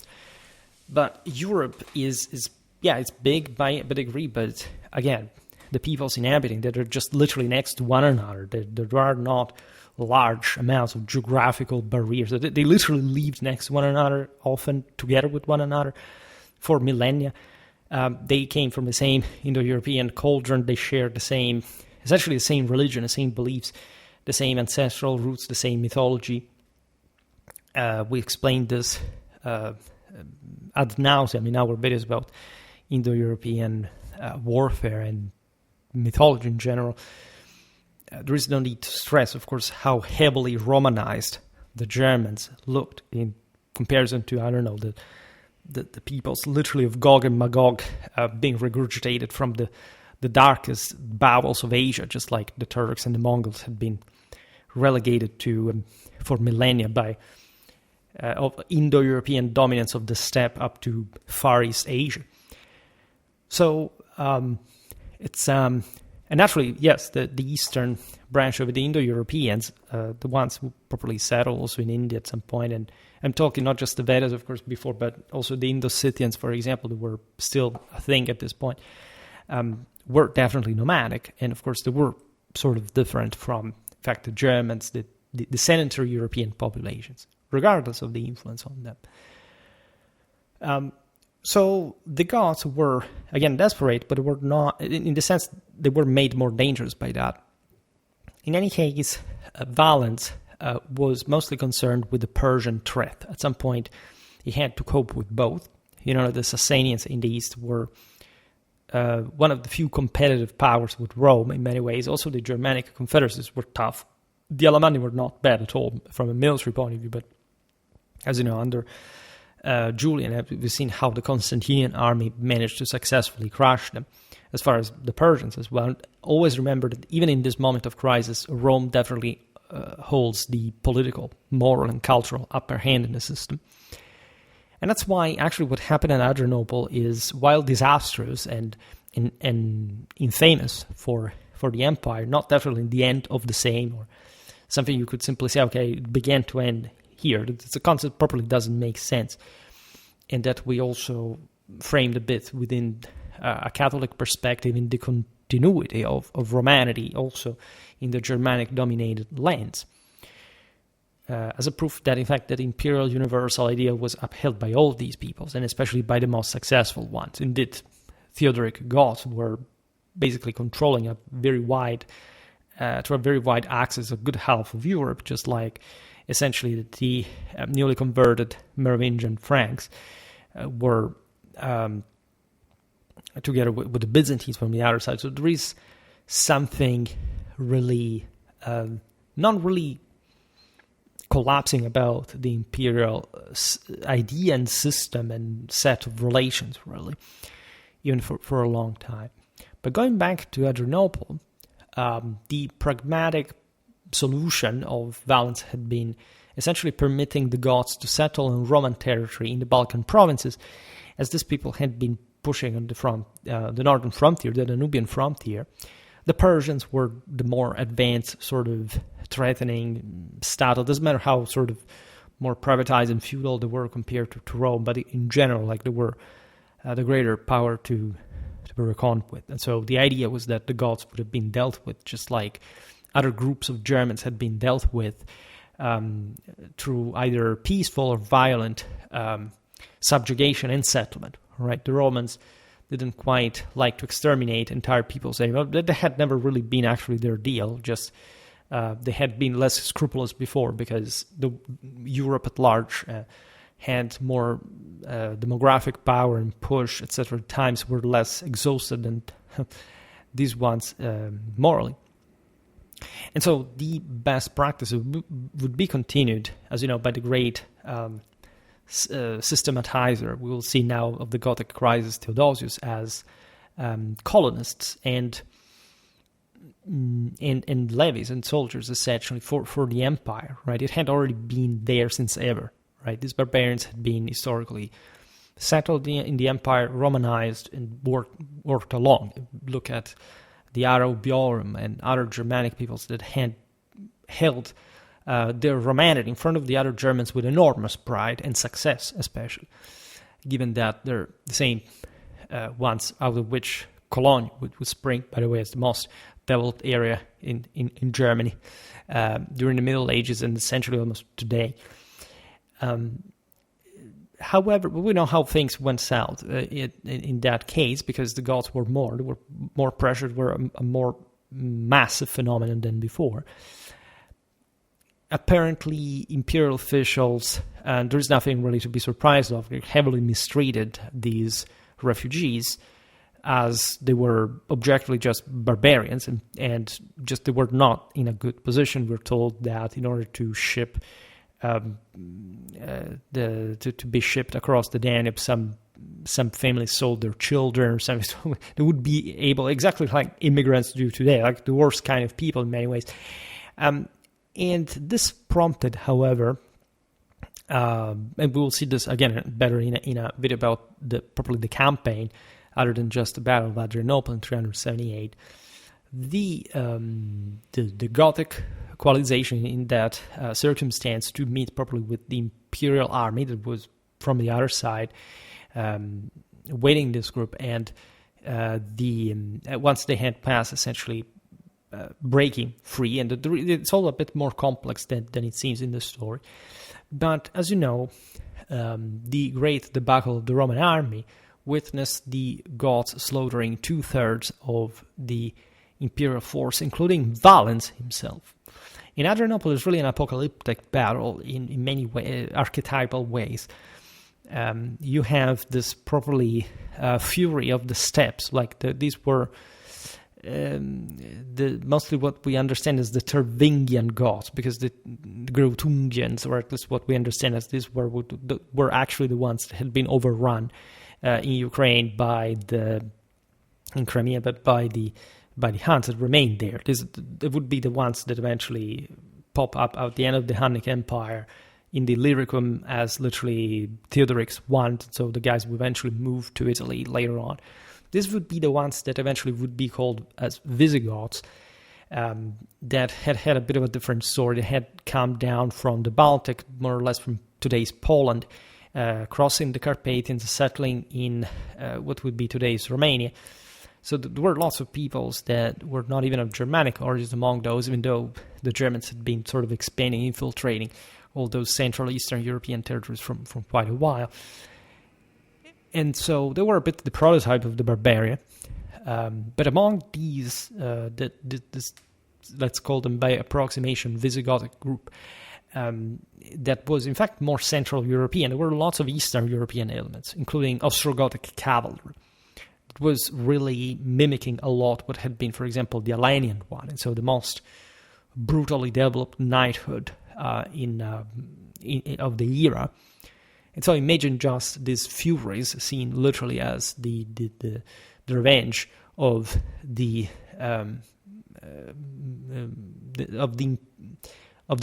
But Europe is it's big by a degree, but again, the peoples inhabiting that are just literally next to one another. There are not large amounts of geographical barriers. They literally lived next to one another, often together with one another for millennia. They came from the same Indo-European cauldron. They shared essentially the same religion, the same beliefs, the same ancestral roots, the same mythology. We explained this ad nauseam in our videos about Indo-European warfare and mythology in general. There is no need to stress, of course, how heavily Romanized the Germans looked in comparison to, the peoples literally of Gog and Magog being regurgitated from the darkest bowels of Asia, just like the Turks and the Mongols had been relegated to for millennia by of Indo-European dominance of the steppe up to Far East Asia. So it's And naturally, yes, the eastern branch of the Indo-Europeans, the ones who properly settled also in India at some point, and I'm talking not just the Vedas, of course, before, but also the Indo-Scythians, for example, that were still a thing at this point, were definitely nomadic, and of course they were sort of different from, in fact, the Germans, the sedentary European populations, regardless of the influence on them. So the Goths were, again, desperate, but were not, in the sense they were made more dangerous by that. In any case, Valens was mostly concerned with the Persian threat. At some point, he had to cope with both. The Sasanians in the east were one of the few competitive powers with Rome in many ways. Also, the Germanic confederacies were tough. The Alemanni were not bad at all from a military point of view, but as you know, under Julian, we've seen how the Constantinian army managed to successfully crush them, as far as the Persians as well. Always remember that even in this moment of crisis, Rome definitely holds the political, moral, and cultural upper hand in the system. And that's why actually what happened at Adrianople is, while disastrous and infamous for the empire, not definitely the end of the same, or something you could simply say, okay, it began to end here. The concept properly doesn't make sense. And that we also framed a bit within a Catholic perspective in the continuity of Romanity, also in the Germanic-dominated lands. As a proof that, in fact, that imperial universal idea was upheld by all these peoples, and especially by the most successful ones. Indeed, Theodoric Goths were basically controlling a very wide axis, a good half of Europe, just like essentially the newly converted Merovingian Franks were together with the Byzantines from the other side. So there is something really, not really collapsing about the imperial idea and system and set of relations, really, even for a long time. But going back to Adrianople, the pragmatic solution of Valens had been essentially permitting the Goths to settle in Roman territory in the Balkan provinces, as these people had been pushing on the northern frontier, the Danubian frontier. The Persians were the more advanced, sort of threatening status. Doesn't matter how sort of more privatized and feudal they were compared to Rome, but in general, like they were the greater power to be reckoned with. And so the idea was that the Goths would have been dealt with just like other groups of Germans had been dealt with through either peaceful or violent subjugation and settlement. Right? The Romans didn't quite like to exterminate entire peoples anymore. That had never really been actually their deal. Just they had been less scrupulous before because Europe at large had more demographic power and push, etc. Times were less exhausted than these ones morally. And so the best practice would be continued, as you know, by the great systematizer we will see now of the Gothic crisis, Theodosius, as colonists and levies and soldiers, essentially, for the empire, right? It had already been there since ever, right? These barbarians had been historically settled in the empire, Romanized, and worked along. Look at the Arabiorum and other Germanic peoples that had held their Romanity in front of the other Germans with enormous pride and success, especially, given that they're the same ones out of which Cologne would spring, by the way, as the most developed area in Germany during the Middle Ages and essentially almost today. However, we know how things went south in that case, because the Goths were more pressured, were a more massive phenomenon than before. Apparently, imperial officials, and there is nothing really to be surprised of, heavily mistreated these refugees, as they were objectively just barbarians, and just they were not in a good position. We're told that in order to ship to be shipped across the Danube, some families sold their children or something. So they would be able, exactly like immigrants do today, like the worst kind of people in many ways. And this prompted, however, and we will see this again better in a video about probably the campaign, other than just the Battle of Adrianople in 378, the Gothic coalization in that circumstance to meet properly with the Imperial army that was from the other side waiting this group, and once they had passed, essentially breaking free, and it's all a bit more complex than it seems in the story. But as you know, the great debacle of the Roman army witnessed the Goths slaughtering 2/3 of the imperial force, including Valens himself. In Adrianople, it's really an apocalyptic battle in many archetypal ways. You have this properly fury of the steppes, like these were mostly what we understand as the Tervingian Goths, because the Greutungians, or at least what we understand as these were actually the ones that had been overrun in Ukraine in Crimea, but by the Huns that remained there. They would be the ones that eventually pop up at the end of the Hunnic Empire in the Illyricum as literally Theodoric's want, so the guys would eventually move to Italy later on. This would be the ones that eventually would be called as Visigoths, that had a bit of a different story. They had come down from the Baltic, more or less from today's Poland, crossing the Carpathians, settling in what would be today's Romania. So there were lots of peoples that were not even of Germanic origins among those, even though the Germans had been sort of expanding, infiltrating all those Central Eastern European territories from quite a while. And so they were a bit the prototype of the barbarian. But among these, this, let's call them by approximation, Visigothic group, that was in fact more Central European, there were lots of Eastern European elements, including Ostrogothic cavalry. It was really mimicking a lot what had been, for example, the Alanian one, and so the most brutally developed knighthood of the era. And so imagine just these furies seen literally as the revenge of the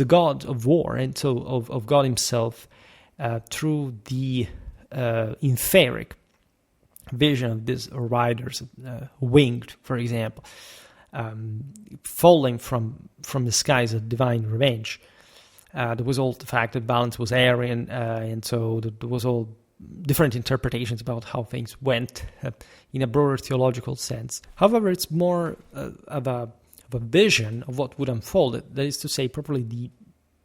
god of war, and so of God himself through the etheric vision of these riders, winged, for example, falling from the skies of divine revenge. There was all the fact that Valens was Arian, and so there was all different interpretations about how things went in a broader theological sense. However, it's more of a vision of what would unfold. That is to say, properly the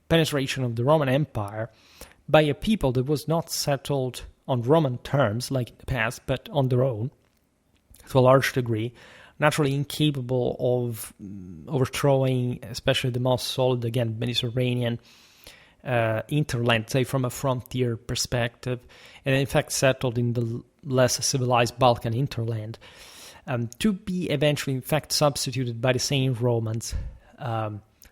penetration of the Roman Empire by a people that was not settled on Roman terms like in the past, but on their own, to a large degree, naturally incapable of overthrowing, especially the most solid, again, Mediterranean interland, say from a frontier perspective, and in fact settled in the less civilized Balkan hinterland, to be eventually in fact substituted by the same Romans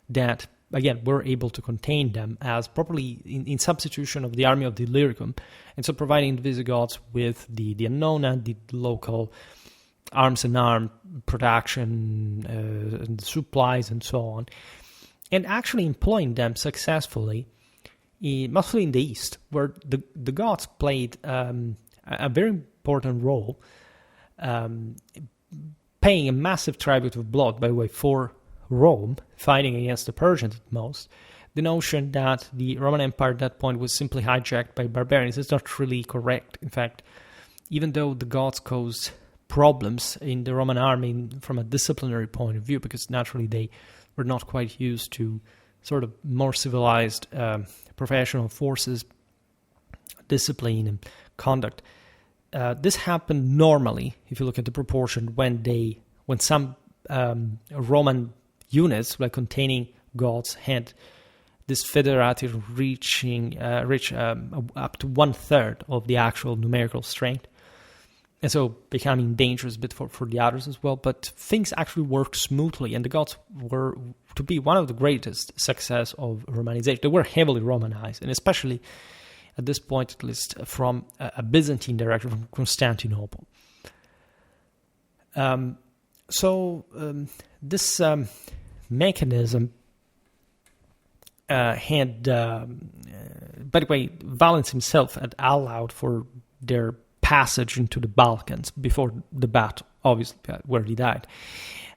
that, again, were able to contain them as properly in substitution of the army of the Illyricum, and so providing the Visigoths with the Annona, the local arms and arm production, and supplies and so on, and actually employing them successfully, mostly in the east, where the Goths played a very important role, paying a massive tribute of blood, by the way, for Rome, fighting against the Persians at most. The notion that the Roman Empire at that point was simply hijacked by barbarians is not really correct. In fact, even though the Goths caused problems in the Roman army from a disciplinary point of view, because naturally they were not quite used to sort of more civilized professional forces, discipline and conduct. This happened normally, if you look at the proportion, when some Roman units, like containing Goths, had this Federati reach up to 1/3 of the actual numerical strength, and so becoming dangerous a bit for the others as well. But things actually worked smoothly, and the Goths were to be one of the greatest success of Romanization. They were heavily Romanized, and especially at this point, at least from a Byzantine direction, from Constantinople. This mechanism had, by the way, Valens himself had allowed for their passage into the Balkans before the battle, obviously, where he died.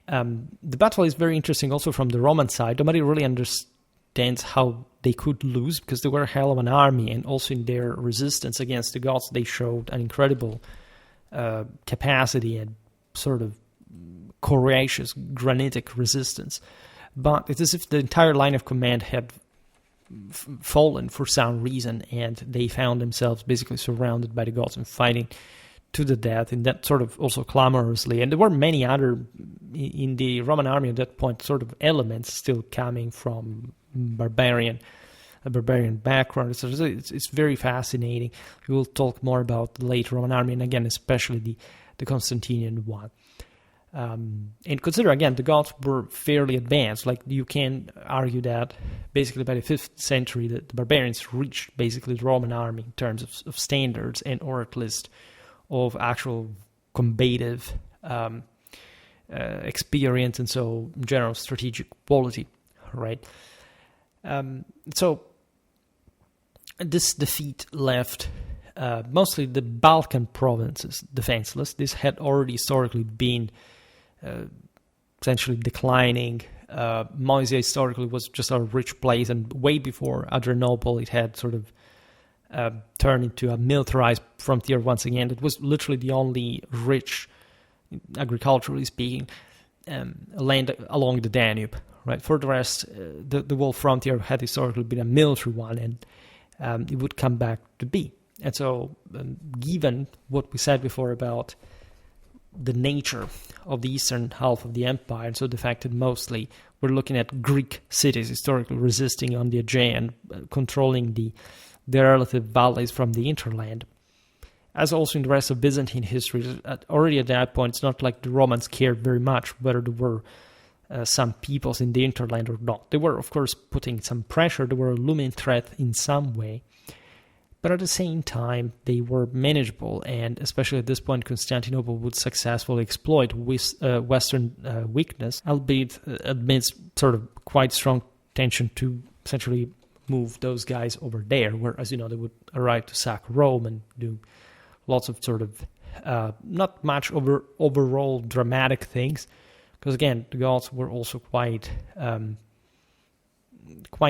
The battle is very interesting also from the Roman side. Nobody really understands how they could lose, because they were a hell of an army, and also in their resistance against the Goths, they showed an incredible capacity and sort of courageous granitic resistance. But it's as if the entire line of command had fallen for some reason, and they found themselves basically surrounded by the Goths and fighting to the death, and that sort of also clamorously. And there were many other, in the Roman army at that point, sort of elements still coming from a barbarian background. So it's very fascinating. We will talk more about the late Roman army, and again, especially the Constantinian one. And consider, again, the Goths were fairly advanced. Like, you can argue that basically by the 5th century, the barbarians reached basically the Roman army in terms of standards, and or at least of actual combative experience, and so general strategic quality, right? So this defeat left mostly the Balkan provinces defenseless. This had already historically been essentially declining. Moesia historically was just a rich place, and way before Adrianople it had sort of turned into a militarized frontier once again. It was literally the only rich, agriculturally speaking, land along the Danube, right? For the rest, the whole frontier had historically been a military one, and it would come back to be. And so, given what we said before about the nature of the eastern half of the empire, and so the fact that mostly we're looking at Greek cities historically resisting on the Aegean, controlling the relative valleys from the hinterland, as also in the rest of Byzantine history, already at that point, it's not like the Romans cared very much whether there were some peoples in the hinterland or not. They were, of course, putting some pressure. They were a looming threat in some way. But at the same time, they were manageable, and especially at this point, Constantinople would successfully exploit Western weakness, albeit amidst sort of quite strong tension to essentially move those guys over there, where, as you know, they would arrive to sack Rome and do lots of sort of not much overall dramatic things, because again, the Goths were also quite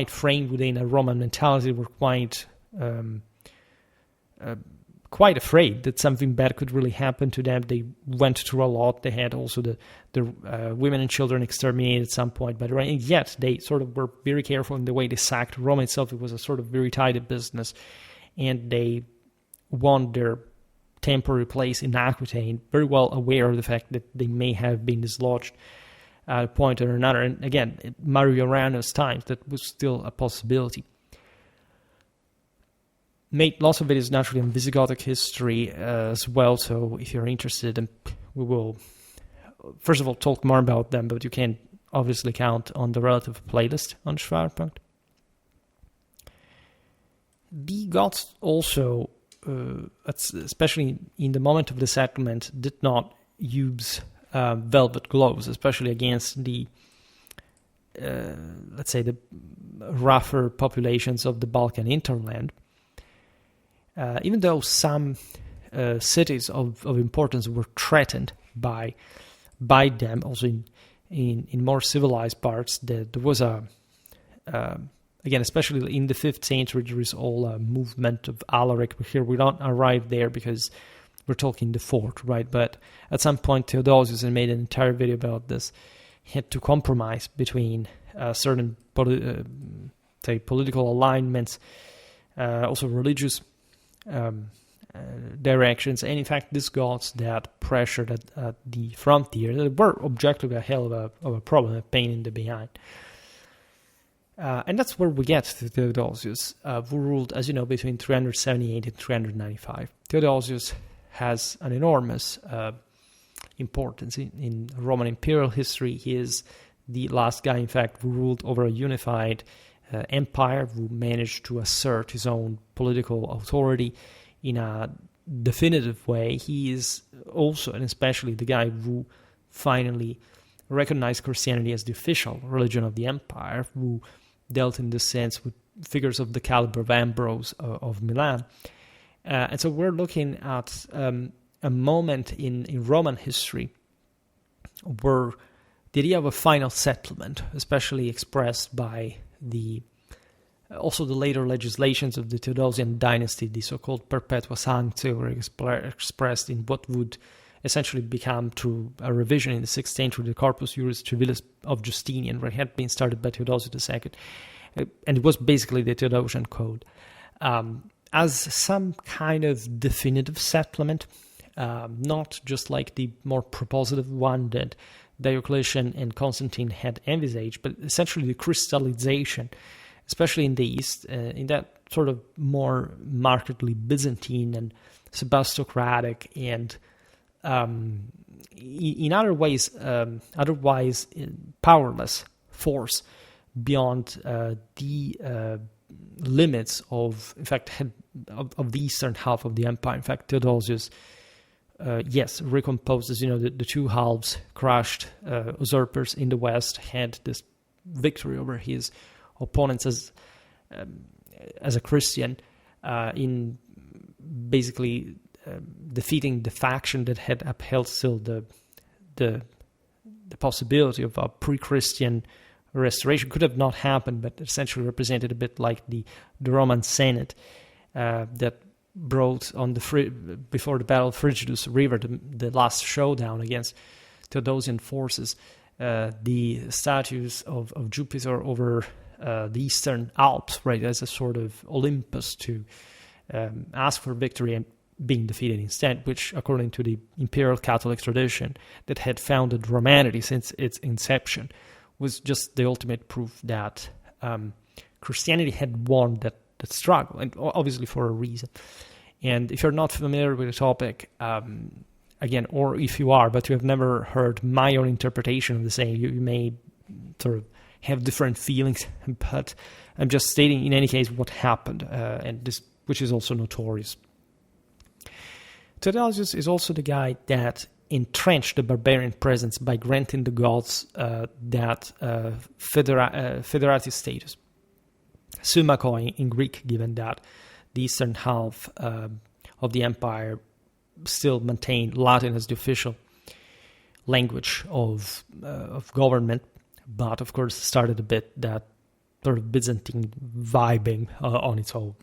framed within a Roman mentality. They were quite afraid that something bad could really happen to them. They went through a lot. They had also the women and children exterminated at some point by the right, and yet they sort of were very careful in the way they sacked Rome itself. It was a sort of very tidy business, and they won their temporary place in Aquitaine, very well aware of the fact that they may have been dislodged at a point or another. And again, at Mariorano's times, that was still a possibility. Made lots of videos naturally on Visigothic history as well, so if you're interested, and we will first of all talk more about them, but you can obviously count on the relative playlist on Schwerpunkt. The Goths also, especially in the moment of the settlement, did not use velvet gloves, especially against the let's say the rougher populations of the Balkan hinterland. Even though some cities of importance were threatened by them, also in more civilized parts, there was again, especially in the 5th century, there is all a movement of Alaric. Here we don't arrive there because we're talking the 4th, right? But at some point, Theodosius, and made an entire video about this, had to compromise between certain political alignments, also religious directions, and in fact these Goths that pressured at the frontier, that were objectively a hell of a problem, a pain in the behind. And that's where we get to Theodosius, who ruled, as you know, between 378 and 395. Theodosius has an enormous importance in Roman imperial history. He is the last guy, in fact, who ruled over a unified empire, who managed to assert his own political authority in a definitive way. He is also, and especially, the guy who finally recognized Christianity as the official religion of the empire, who dealt in this sense with figures of the caliber of Ambrose of Milan. And so we're looking at a moment in Roman history where the idea of a final settlement, especially expressed by also the later legislations of the Theodosian dynasty, the so-called perpetua sanctio, were expressed in what would essentially become, through a revision in the 6th century, the Corpus Juris Civilis of Justinian, where it had been started by Theodosius II, and it was basically the Theodosian Code, as some kind of definitive settlement, not just like the more propositive one that Diocletian and Constantine had envisaged, but essentially the crystallization, especially in the East, in that sort of more markedly Byzantine and Sebastocratic and in other ways, otherwise powerless force beyond the limits of, in fact, of the eastern half of the empire. In fact, Theodosius, recomposes, the two halves, crushed usurpers in the west, had this victory over his opponents as a Christian in basically defeating the faction that had upheld still the possibility of a pre-Christian restoration. Could have not happened, but essentially represented a bit like the Roman Senate that brought on before the Battle of Frigidus River, the last showdown against Theodosian forces, the statues of Jupiter over the Eastern Alps, right, as a sort of Olympus to ask for victory and being defeated instead, which, according to the Imperial Catholic tradition that had founded Romanity since its inception, was just the ultimate proof that Christianity had won that struggle, and obviously for a reason. And if you're not familiar with the topic, again, or if you are, but you have never heard my own interpretation of the same, you may sort of have different feelings, but I'm just stating in any case what happened, and this, which is also notorious. Theodosius is also the guy that entrenched the barbarian presence by granting the Goths that Federati status. Sumakoi in Greek, given that the eastern half of the empire still maintained Latin as the official language of government, but of course started a bit that sort of Byzantine vibing on its own.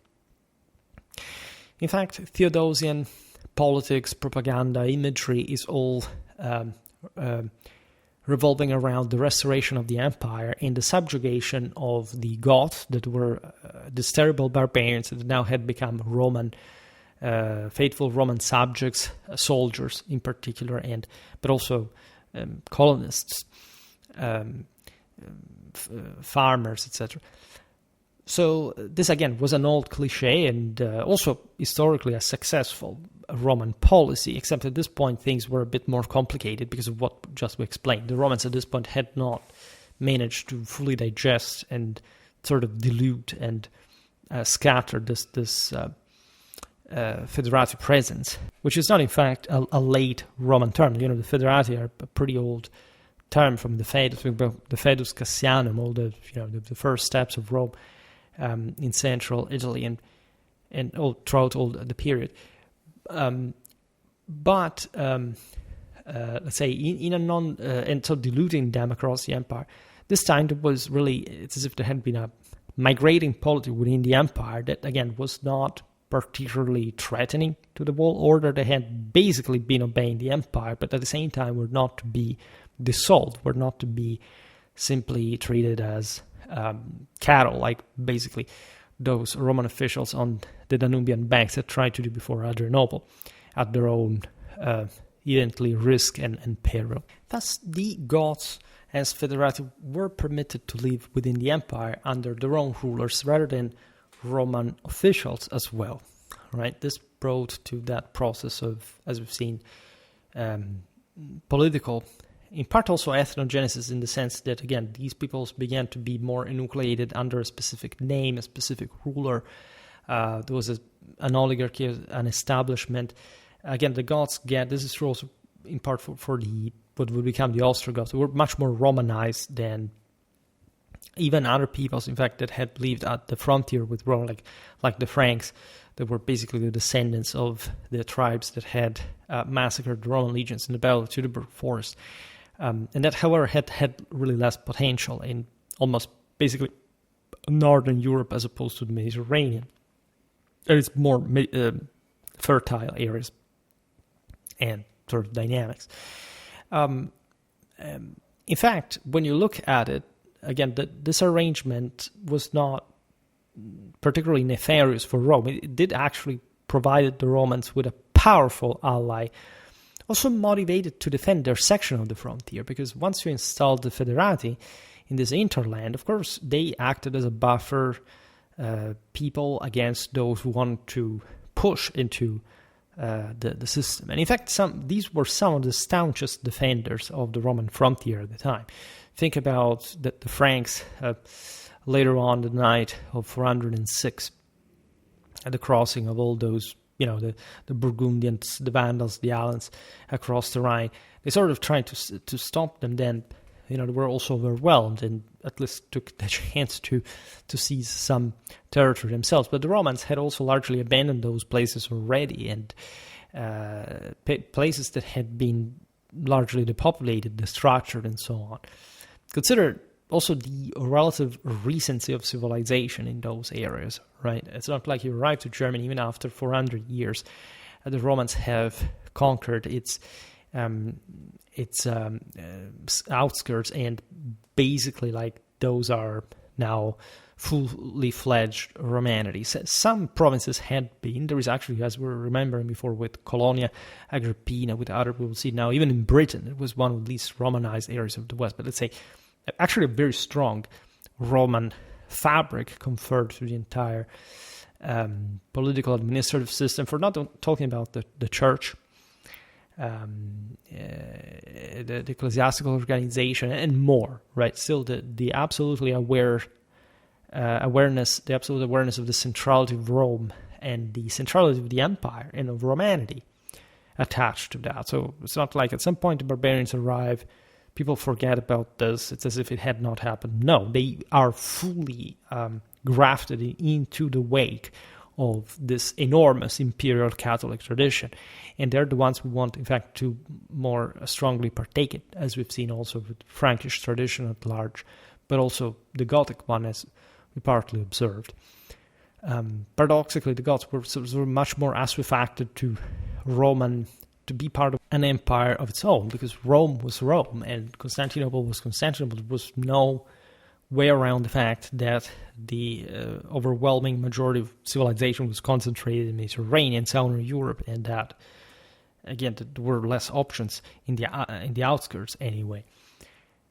In fact, Theodosian politics, propaganda, imagery is all revolving around the restoration of the empire and the subjugation of the Goths that were these terrible barbarians that now had become Roman, faithful Roman subjects, soldiers in particular, but also colonists, farmers, etc. So this again was an old cliche and also historically a successful Roman policy, except at this point things were a bit more complicated because of what just we explained. The Romans at this point had not managed to fully digest and sort of dilute and scatter this Federati presence, which is not in fact a late Roman term. The Federati are a pretty old term from the Fedus Cassianum, all the first steps of Rome in central Italy and all throughout all the period. But let's say in a and so diluting them across the empire, this time there was really, it's as if there had been a migrating polity within the empire that again was not particularly threatening to the world order. They had basically been obeying the empire, but at the same time were not to be dissolved, were not to be simply treated as cattle, like basically those Roman officials on the Danubian banks that tried to do before Adrianople at their own evidently risk and peril. Thus, the Goths as Federati were permitted to live within the empire under their own rulers rather than Roman officials as well. Right? This brought to that process of, as we've seen, political, in part also ethnogenesis, in the sense that, again, these peoples began to be more enucleated under a specific name, a specific ruler. There was an oligarchy, an establishment. Again, the Goths this is true also in part for what would become the Ostrogoths. They were much more Romanized than even other peoples, in fact, that had lived at the frontier with Rome, like the Franks, that were basically the descendants of the tribes that had massacred the Roman legions in the Battle of Teutoburg Forest. And that, however, had really less potential in almost basically northern Europe as opposed to the Mediterranean. There is more fertile areas and sort of dynamics. In fact, when you look at it, again, this arrangement was not particularly nefarious for Rome. It did actually provide the Romans with a powerful ally, also motivated to defend their section of the frontier, because once you installed the Federati in this interland, of course, they acted as a buffer people against those who want to push into the system. And in fact, these were some of the staunchest defenders of the Roman frontier at the time. Think about the Franks later on the night of 406, at the crossing of all those, the Burgundians, the Vandals, the Alans across the Rhine. They sort of tried to stop them. Then, they were also overwhelmed and at least took the chance to seize some territory themselves. But the Romans had also largely abandoned those places already, and places that had been largely depopulated, destructured, and so on. Consider also the relative recency of civilization in those areas, right? It's not like you arrive to Germany even after 400 years. The Romans have conquered its outskirts, and basically, like, those are now fully fledged Romanities. Some provinces had been. There is actually, as we were remembering before, with Colonia, Agrippina, with other, we will see now, even in Britain, it was one of the least Romanized areas of the West. But let's say, actually a very strong Roman fabric conferred to the entire political administrative system, for not talking about the church, the ecclesiastical organization, and more, right? Still, the absolutely awareness of the centrality of Rome and the centrality of the empire and of Romanity attached to that. So it's not like at some point the barbarians arrive, people forget about this, it's as if it had not happened. No, they are fully grafted into the wake of this enormous imperial Catholic tradition. And they're the ones who want, in fact, to more strongly partake it, as we've seen also with Frankish tradition at large, but also the Gothic one, as we partly observed. Paradoxically, the Goths were much more assuefacted to be part of an empire of its own, because Rome was Rome and Constantinople was Constantinople. There was no way around the fact that the overwhelming majority of civilization was concentrated in Mediterranean, Southern Europe, and that, again, there were less options in the outskirts anyway.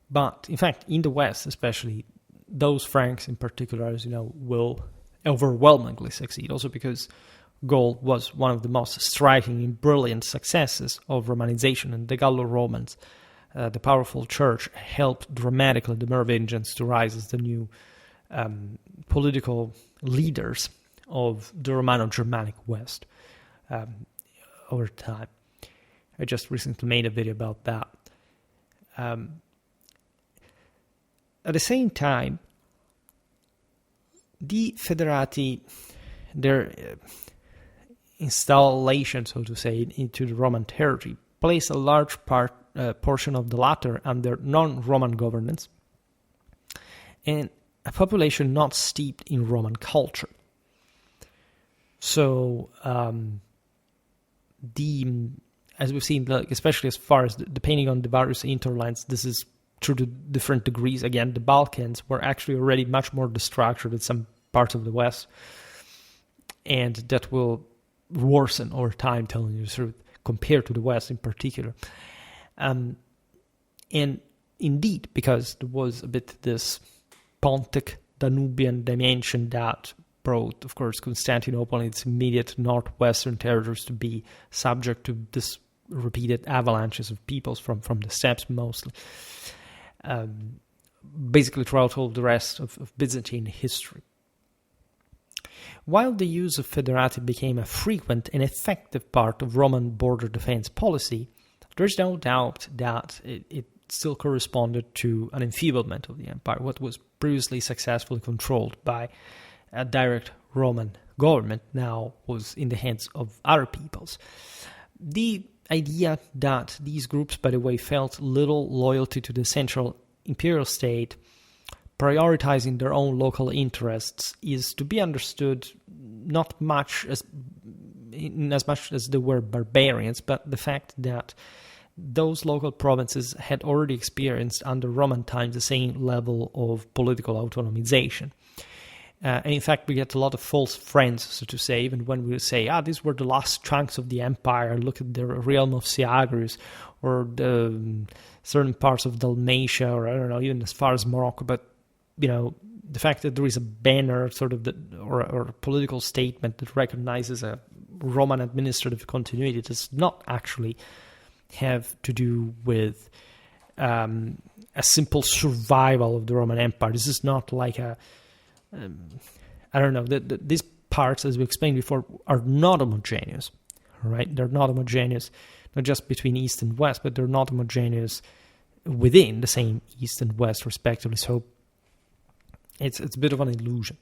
But in fact, in the West, especially, those Franks in particular, as you know, will overwhelmingly succeed. Also because Gaul was one of the most striking and brilliant successes of Romanization, and the Gallo-Romans, the powerful church, helped dramatically the Merovingians to rise as the new political leaders of the Romano-Germanic West over time. I just recently made a video about that. At the same time, the Federati, their installation, so to say, into the Roman territory, placed a large portion of the latter under non-Roman governance and a population not steeped in Roman culture. So, as we've seen, especially as far as depending on the various interlands, this is through the different degrees. Again, the Balkans were actually already much more destructured than some parts of the West, and that will worsen over time, telling you, sort of compared to the West in particular. And indeed, because there was a bit this Pontic Danubian dimension that brought, of course, Constantinople and its immediate northwestern territories to be subject to this repeated avalanches of peoples from the steppes mostly. Basically throughout all the rest of Byzantine history. While the use of foederati became a frequent and effective part of Roman border defense policy, there's no doubt that it still corresponded to an enfeeblement of the empire. What was previously successfully controlled by a direct Roman government now was in the hands of other peoples. The idea that these groups, by the way, felt little loyalty to the central imperial state, prioritizing their own local interests, is to be understood not much as much as they were barbarians, but the fact that those local provinces had already experienced under Roman times the same level of political autonomization. And in fact, we get a lot of false friends, so to say, even when we say, these were the last chunks of the empire, look at the realm of Syagrius, or the certain parts of Dalmatia, or I don't know, even as far as Morocco. But, the fact that there is a banner, or a political statement that recognizes a Roman administrative continuity does not actually have to do with a simple survival of the Roman Empire. This is not like these parts, as we explained before, are not homogeneous, right? They're not homogeneous, not just between East and West, but they're not homogeneous within the same East and West, respectively. So it's a bit of an illusion.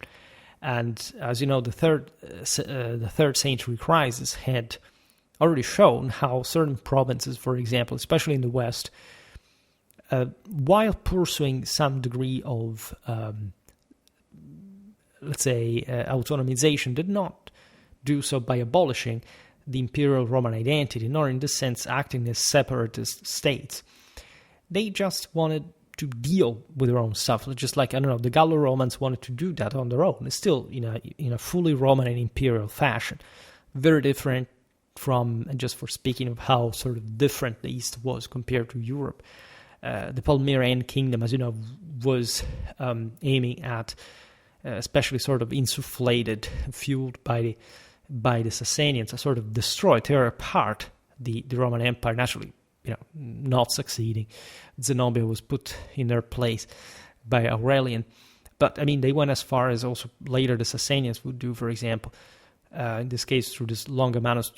And as you know, the third century crisis had already shown how certain provinces, for example, especially in the West, while pursuing some degree of autonomization, did not do so by abolishing the imperial Roman identity, nor in this sense acting as separatist states. They just wanted to deal with their own stuff, just like, the Gallo-Romans wanted to do that on their own. It's still in a fully Roman and imperial fashion. Very different from, and just for speaking of how sort of different the East was compared to Europe. The Palmyrene kingdom, as you know, was aiming at especially sort of insufflated, fueled by the Sasanians, to sort of destroy, tear apart the Roman Empire, naturally, not succeeding. Zenobia was put in their place by Aurelian. But, they went as far as also later the Sasanians would do, for example, in this case through this Longomanus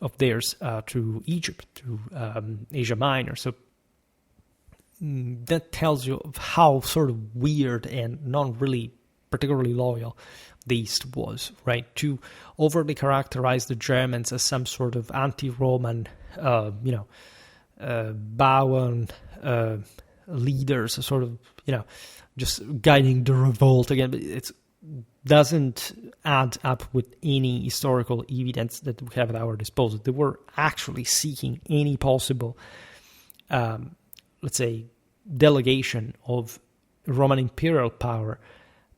of theirs, to Egypt, to Asia Minor. So that tells you of how sort of weird and not really particularly loyal the East was, right? To overly characterize the Germans as some sort of anti-Roman, Bauern leaders, sort of, just guiding the revolt again. But it doesn't add up with any historical evidence that we have at our disposal. They were actually seeking any possible, delegation of Roman imperial power.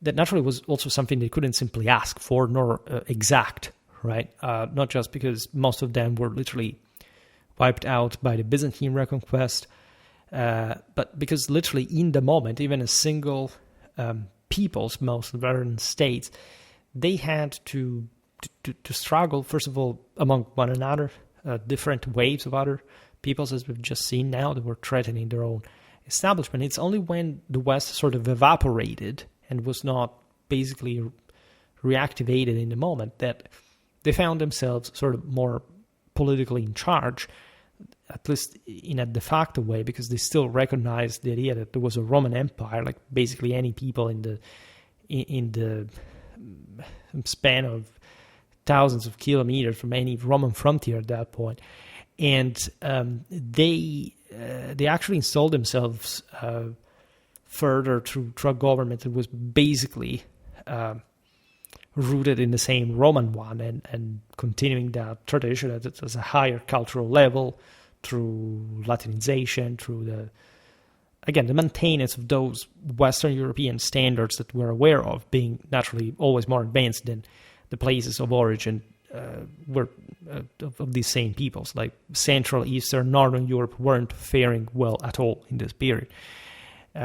That naturally was also something they couldn't simply ask for nor exact, right? Not just because most of them were literally wiped out by the Byzantine reconquest, but because literally in the moment, even as single peoples, most modern states, they had to struggle, first of all, among one another, different waves of other peoples, as we've just seen now, that were threatening their own establishment. It's only when the West sort of evaporated and was not basically reactivated in the moment that they found themselves sort of more politically in charge, at least in a de facto way, because they still recognized the idea that there was a Roman Empire, like basically any people in the span of thousands of kilometers from any Roman frontier at that point. And they actually installed themselves further through a government that was basically rooted in the same Roman one, and continuing that tradition at a higher cultural level through Latinization, through the maintenance of those Western European standards that we're aware of, being naturally always more advanced than the places of origin were of these same peoples. Like Central, Eastern, Northern Europe weren't faring well at all in this period.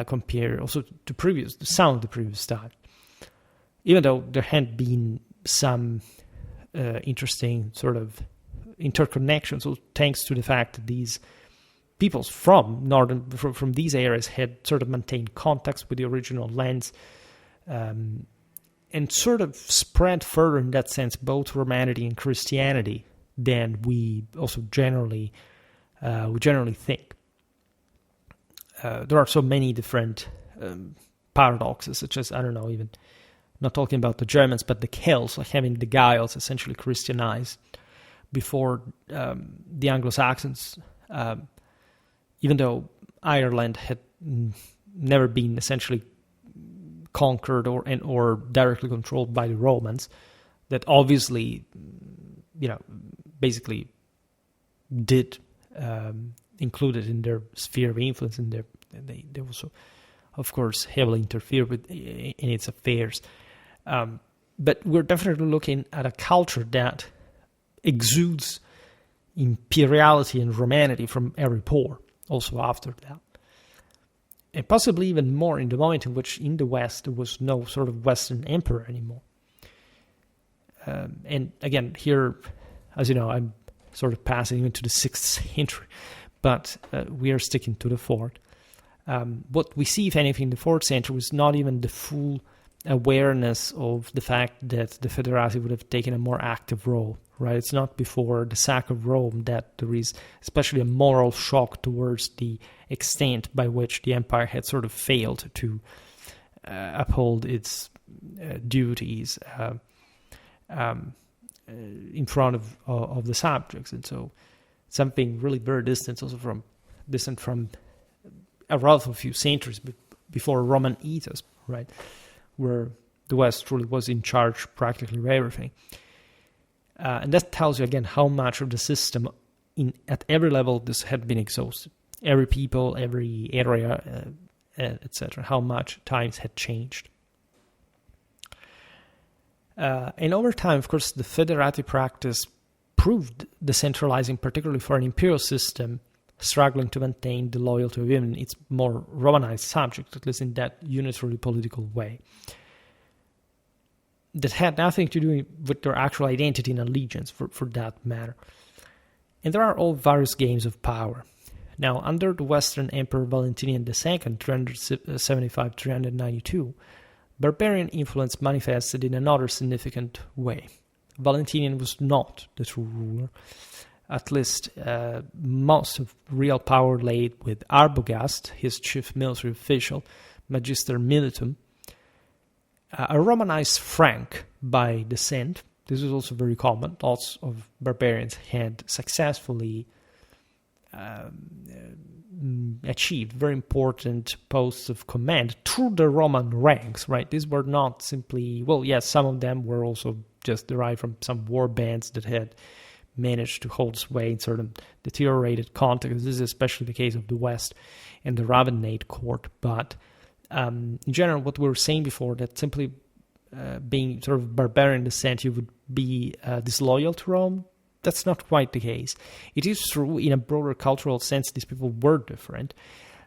Compared also to some of the previous time, even though there had been some interesting sort of interconnections, so thanks to the fact that these peoples from these areas had sort of maintained contacts with the original lands, and sort of spread further in that sense, both Romanity and Christianity, than we also generally think. There are so many different paradoxes, such as, even not talking about the Germans, but the Celts, like having the Giles essentially Christianized before the Anglo-Saxons, even though Ireland had never been essentially conquered or directly controlled by the Romans, that obviously, basically did include it in their sphere of influence, and they also, of course, heavily interfere in its affairs. But we're definitely looking at a culture that exudes imperiality and Romanity from every pore, also after that. And possibly even more in the moment in which in the West there was no sort of Western emperor anymore. And again, here, as you know, I'm sort of passing into the 6th century, but we are sticking to the 4th. What we see, if anything, in the 4th century was not even the full awareness of the fact that the Federati would have taken a more active role, right? It's not before the sack of Rome that there is especially a moral shock towards the extent by which the empire had sort of failed to uphold its duties in front of the subjects. And so something really very distant from a relative few centuries before Roman ethos, right? Where the West truly was in charge practically of everything. And that tells you, again, how much of the system at every level this had been exhausted. Every people, every area, etc. How much times had changed. And over time, of course, the Federati practice proved decentralizing, particularly for an imperial system struggling to maintain the loyalty of even its more Romanized subjects, at least in that unitary political way. That had nothing to do with their actual identity and allegiance, for that matter. And there are all various games of power. Now, under the Western Emperor Valentinian II, 375-392, barbarian influence manifested in another significant way. Valentinian was not the true ruler. At least most of real power lay with Arbogast, his chief military official, Magister Militum, a Romanized Frank by descent. This is also very common. Lots of barbarians had successfully achieved very important posts of command through the Roman ranks, right? These were not simply, well, yes, some of them were also just derived from some war bands that had managed to hold sway in certain deteriorated contexts. This is especially the case of the West and the Ravenate court. But in general, what we were saying before, that simply being sort of barbarian descent, you would be disloyal to Rome, that's not quite the case. It is true in a broader cultural sense these people were different.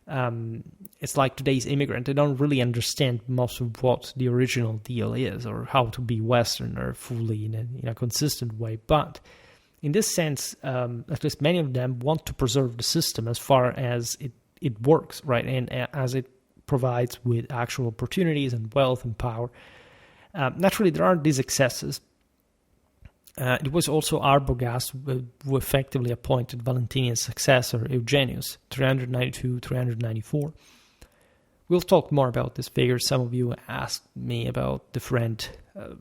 It's like today's immigrant. They don't really understand most of what the original deal is or how to be Westerner fully in a consistent way. But in this sense, at least many of them want to preserve the system as far as it works, right? And as it provides with actual opportunities and wealth and power. Naturally, there are these excesses. It was also Arbogast who effectively appointed Valentinian's successor, Eugenius, 392-394. We'll talk more about this figure. Some of you asked me about different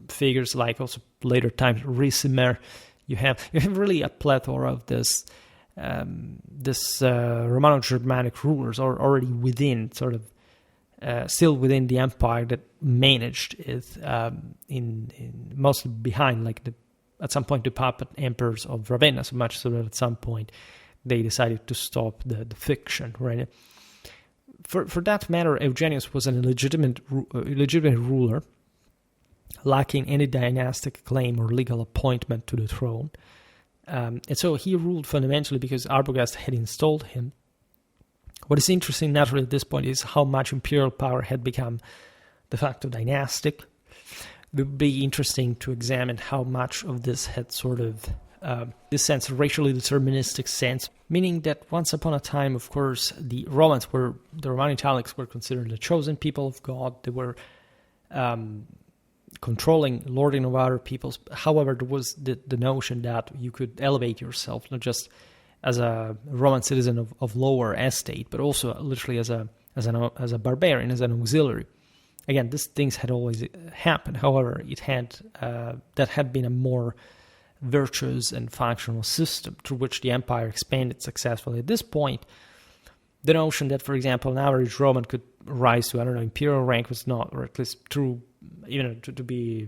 figures, like also later times, Ricimer. You have really a plethora of this Romano-Germanic rulers are already within still within the empire that managed it in mostly behind, like at some point the puppet emperors of Ravenna, so much so that at some point they decided to stop the fiction, right? For that matter, Eugenius was an illegitimate ruler, lacking any dynastic claim or legal appointment to the throne. And so he ruled fundamentally because Arbogast had installed him. What is interesting, naturally, at this point is how much imperial power had become de facto dynastic. It would be interesting to examine how much of this had sort of this sense of racially deterministic sense, meaning that once upon a time, of course, the Roman Italics were considered the chosen people of God. They were controlling, lording of other peoples. However, there was the notion that you could elevate yourself, not just as a Roman citizen of lower estate, but also literally as a barbarian, as an auxiliary. Again, these things had always happened. However, it had that had been a more virtuous and functional system through which the empire expanded successfully. At this point, the notion that, for example, an average Roman could rise to, imperial rank was not, or at least through, to be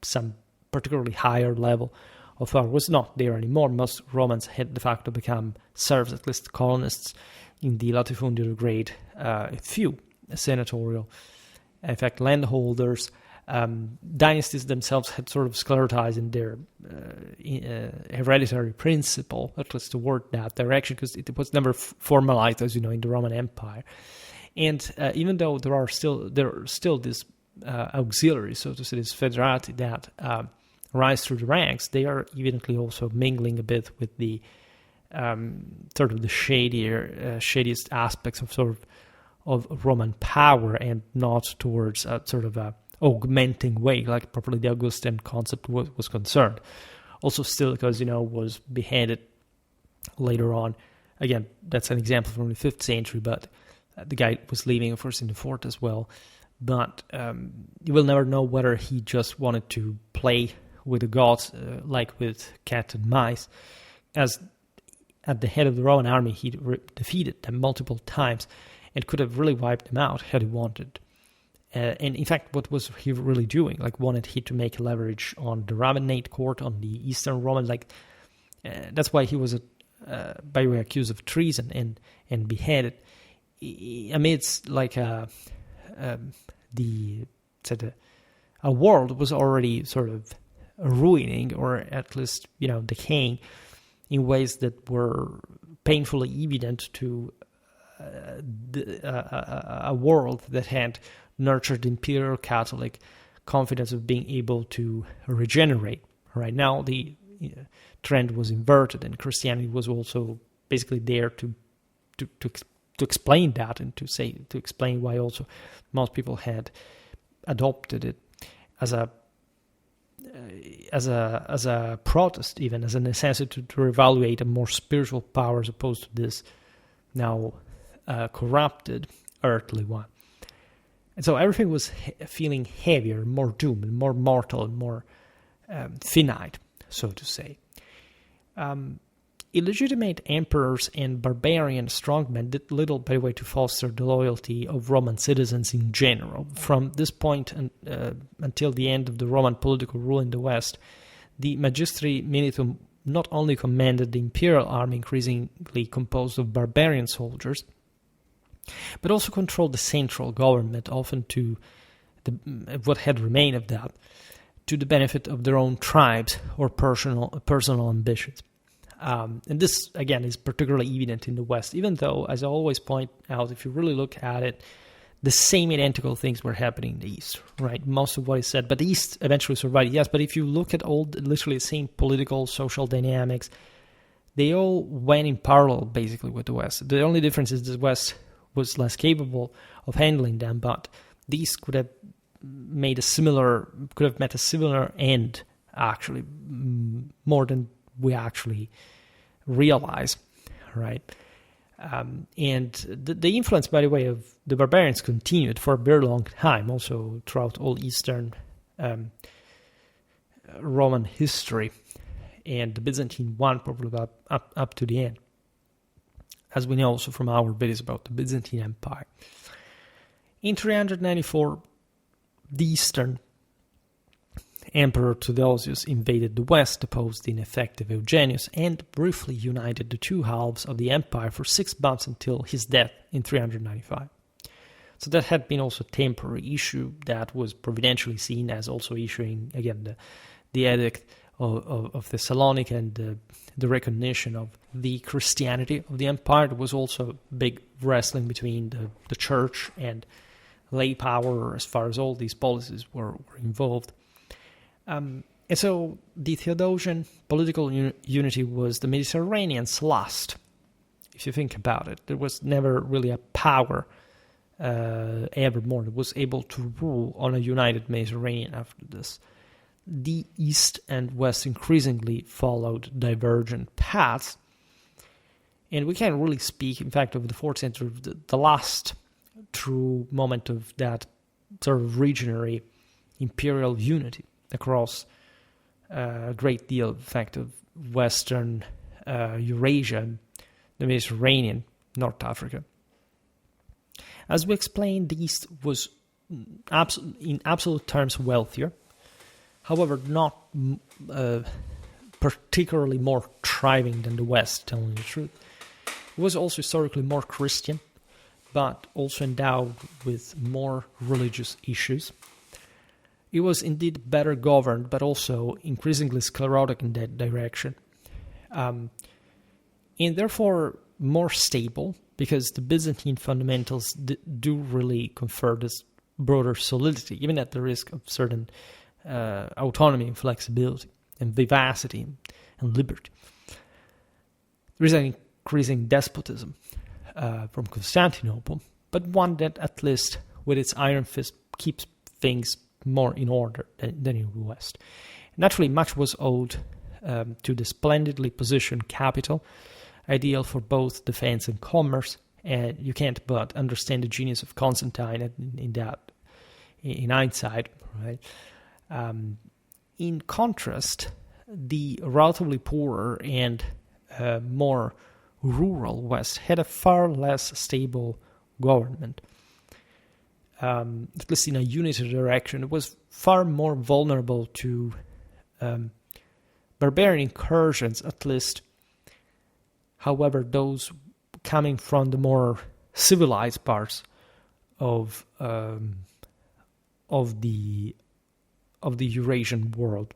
some particularly higher level of power was not there anymore. Most Romans had de facto become serfs, at least colonists, in the latifundio the great few senatorial, in fact, landholders. Dynasties themselves had sort of sclerotized in their hereditary principle, at least toward that direction, because it was never formalized, as you know, in the Roman Empire. And even though there are still these auxiliaries, so to say, these foederati that rise through the ranks, they are evidently also mingling a bit with the sort of the shadiest aspects of Roman power, and not towards a sort of a augmenting way, like properly the Augustan concept was concerned. Also still, because, was beheaded later on. Again, that's an example from the 5th century, but the guy was living, of course, in the 4th as well. But you will never know whether he just wanted to play with the gods, like with cat and mice. As at the head of the Roman army, he defeated them multiple times and could have really wiped them out had he wanted. And in fact, what was he really doing? Like, wanted he to make leverage on the Rabbinate court, on the Eastern Roman? That's why he was, by the way, accused of treason and beheaded amidst a world was already sort of ruining, or at least decaying, in ways that were painfully evident to a world that had nurtured imperial Catholic confidence of being able to regenerate. Right now, the trend was inverted, and Christianity was also basically there to explain that, and to explain why also most people had adopted it as a protest, even as a necessity to evaluate a more spiritual power as opposed to this now corrupted earthly one. And so everything was feeling heavier, more doomed, and more mortal, and more finite, so to say. Illegitimate emperors and barbarian strongmen did little, by the way, to foster the loyalty of Roman citizens in general. From this point until the end of the Roman political rule in the West, the magistri militum not only commanded the imperial army, increasingly composed of barbarian soldiers, but also controlled the central government, often to what had remained of that, to the benefit of their own tribes or personal ambitions. And this, again, is particularly evident in the West, even though, as I always point out, if you really look at it, the same identical things were happening in the East, right? Most of what is said, but the East eventually survived, yes, but if you look at literally the same political, social dynamics, they all went in parallel, basically, with the West. The only difference is the West was less capable of handling them, but these could have met a similar end, actually, more than we actually realize, right? And the influence, by the way, of the barbarians continued for a very long time, also throughout all Eastern Roman history, and the Byzantine one probably up to the end, as we know also from our videos about the Byzantine Empire. In 394, the Eastern Emperor Theodosius invaded the West, deposed the ineffective Eugenius, and briefly united the two halves of the empire for 6 months until his death in 395. So that had been also a temporary issue that was providentially seen as also issuing, again, the edict of Thessalonica and the recognition of the Christianity of the empire. There was also big wrestling between the church and lay power as far as all these policies were involved. And so the Theodosian political unity was the Mediterranean's last. If you think about it, there was never really a power evermore that was able to rule on a united Mediterranean after this. The East and West increasingly followed divergent paths, and we can't really speak, in fact, of the 4th century, the last true moment of that sort of regionary imperial unity across a great deal, in fact, of Western Eurasia, the Mediterranean, North Africa. As we explained, the East was in absolute terms wealthier, however, not particularly more thriving than the West, telling the truth. It was also historically more Christian, but also endowed with more religious issues. It was indeed better governed, but also increasingly sclerotic in that direction. And therefore more stable, because the Byzantine fundamentals do really confer this broader solidity, even at the risk of certain autonomy and flexibility and vivacity and liberty. There is an increasing despotism from Constantinople, but one that at least with its iron fist keeps things more in order than in the West. Naturally, much was owed to the splendidly positioned capital, ideal for both defense and commerce, and you can't but understand the genius of Constantine in hindsight, right? In contrast, the relatively poorer and more rural West had a far less stable government. At least in a unitary direction, it was far more vulnerable to barbarian incursions, at least. However, those coming from the more civilized parts of the Eurasian world,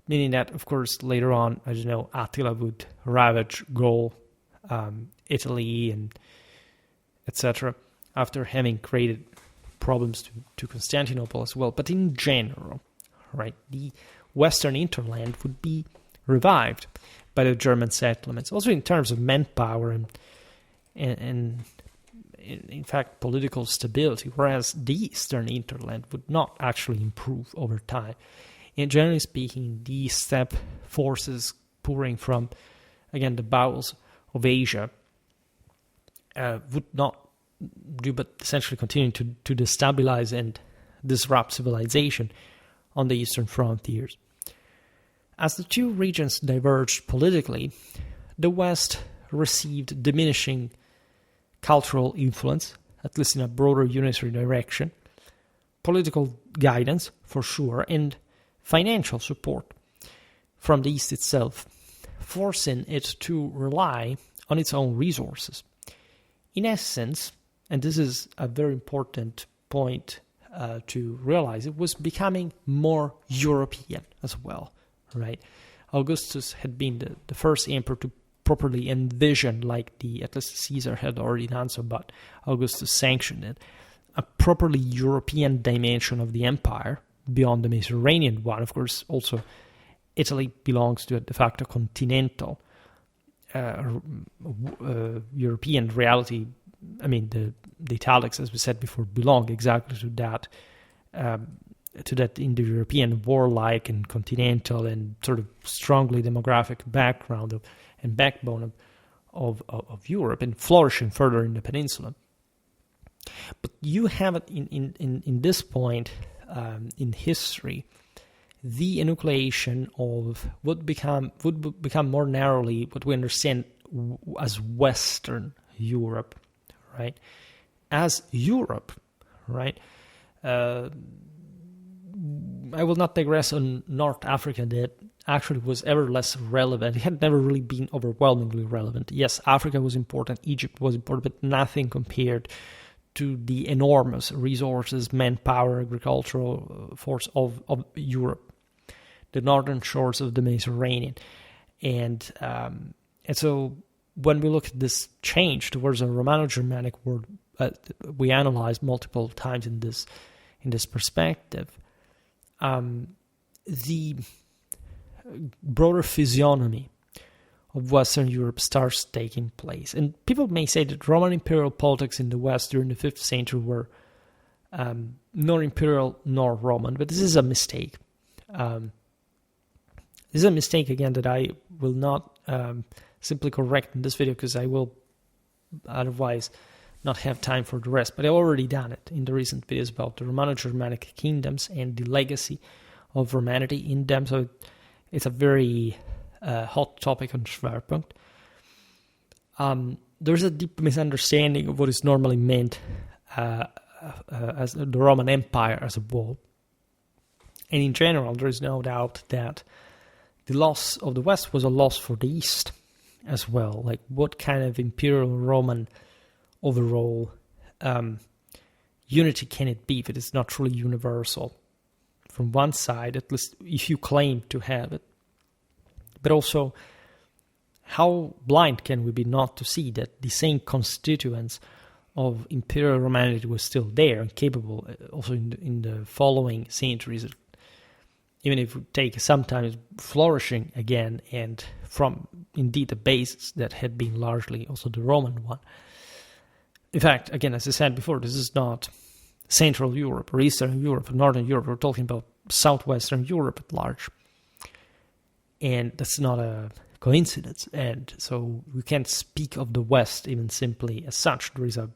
meaning that, of course, later on, as you know, Attila would ravage Gaul, Italy, and etc. after having created problems to Constantinople as well. But in general, right, the Western hinterland would be revived by the German settlements, also in terms of manpower and in fact political stability, whereas the Eastern hinterland would not actually improve over time. And generally speaking, the steppe forces pouring from, again, the bowels of Asia would not do but essentially continue to destabilize and disrupt civilization on the eastern frontiers. As the two regions diverged politically, the West received diminishing cultural influence, at least in a broader unitary direction, political guidance, for sure, and financial support from the East itself, forcing it to rely on its own resources. In essence, and this is a very important point to realize, it was becoming more European as well, right? Augustus had been the first emperor to properly envision, like at least Caesar had already done so, but Augustus sanctioned it, a properly European dimension of the empire beyond the Mediterranean one. Of course, also Italy belongs to a de facto continental European reality. I mean, the italics, as we said before, belong exactly to that Indo-European warlike and continental and sort of strongly demographic background and backbone of Europe, and flourishing further in the peninsula. But you have it in this point in history, the enucleation of would become more narrowly what we understand as Western Europe, right? As Europe, right? I will not digress on North Africa, that actually was ever less relevant. It had never really been overwhelmingly relevant. Yes, Africa was important, Egypt was important, but nothing compared to the enormous resources, manpower, agricultural force of Europe, the northern shores of the Mediterranean. And so when we look at this change towards a Romano-Germanic world, we analyzed multiple times in this perspective, the broader physiognomy of Western Europe starts taking place. And people may say that Roman imperial politics in the West during the 5th century were nor imperial nor Roman, but this is a mistake. This is a mistake, again, that I will not simply correct in this video, because I will otherwise not have time for the rest. But I've already done it in the recent videos about the Romano-Germanic kingdoms and the legacy of Romanity in them. So It's a very hot topic on Schwerpunkt. There's a deep misunderstanding of what is normally meant as the Roman Empire as a whole. And in general, there is no doubt that the loss of the West was a loss for the East as well. Like, what kind of imperial Roman overall unity can it be if it is not truly universal? From one side, at least if you claim to have it. But also, how blind can we be not to see that the same constituents of imperial Romanity was still there and capable also in the following centuries, even if we take sometimes flourishing again, and from indeed a basis that had been largely also the Roman one. In fact, again, as I said before, this is not Central Europe or Eastern Europe or Northern Europe. We're talking about Southwestern Europe at large. And that's not a coincidence. And so we can't speak of the West even simply as such. There is a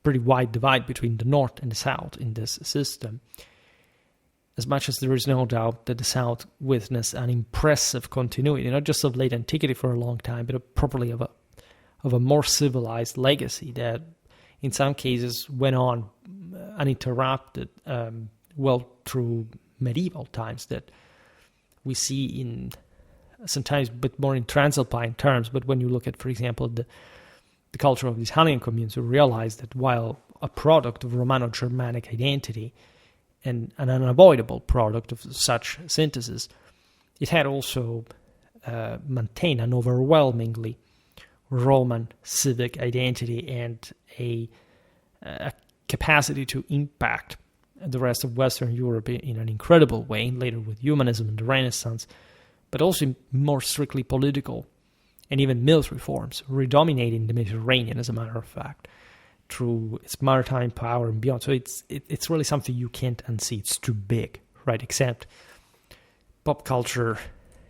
pretty wide divide between the North and the South in this system. As much as there is no doubt that the South witnessed an impressive continuity, not just of late antiquity for a long time, but properly of a more civilized legacy that in some cases went on uninterrupted well through medieval times, that we see in sometimes a bit more in Transalpine terms. But when you look at, for example, the culture of these Hunnian communes, you realize that while a product of Romano-Germanic identity and an unavoidable product of such synthesis, it had also maintained an overwhelmingly Roman civic identity and a capacity to impact the rest of Western Europe in an incredible way, later with humanism and the Renaissance, but also more strictly political and even military forms, redominating the Mediterranean, as a matter of fact, through its maritime power and beyond. So it's really something you can't unsee. It's too big, right? Except pop culture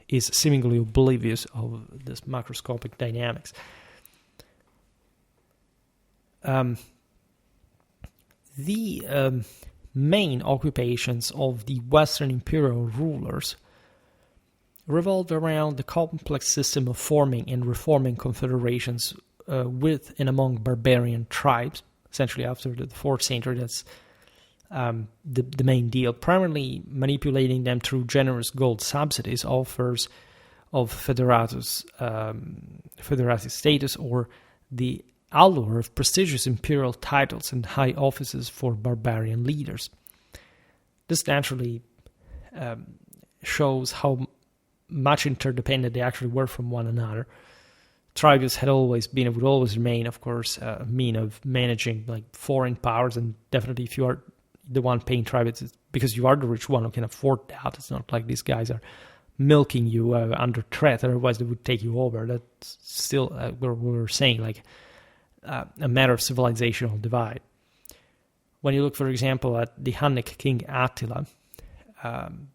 is seemingly oblivious of this macroscopic dynamics. The main occupations of the Western imperial rulers revolved around the complex system of forming and reforming confederations with and among barbarian tribes, essentially after the 4th century. That's the main deal, primarily manipulating them through generous gold subsidies, offers of foederati status, or the allure of prestigious imperial titles and high offices for barbarian leaders. This naturally shows how much interdependent they actually were from one another. Tribes had always been and would always remain, of course, a mean of managing like foreign powers, and definitely if you are the one paying tributes, it's because you are the rich one who can afford that. It's not like these guys are milking you under threat, otherwise they would take you over. That's still what we're saying, like a matter of civilizational divide. When you look, for example, at the Hunnic king Attila,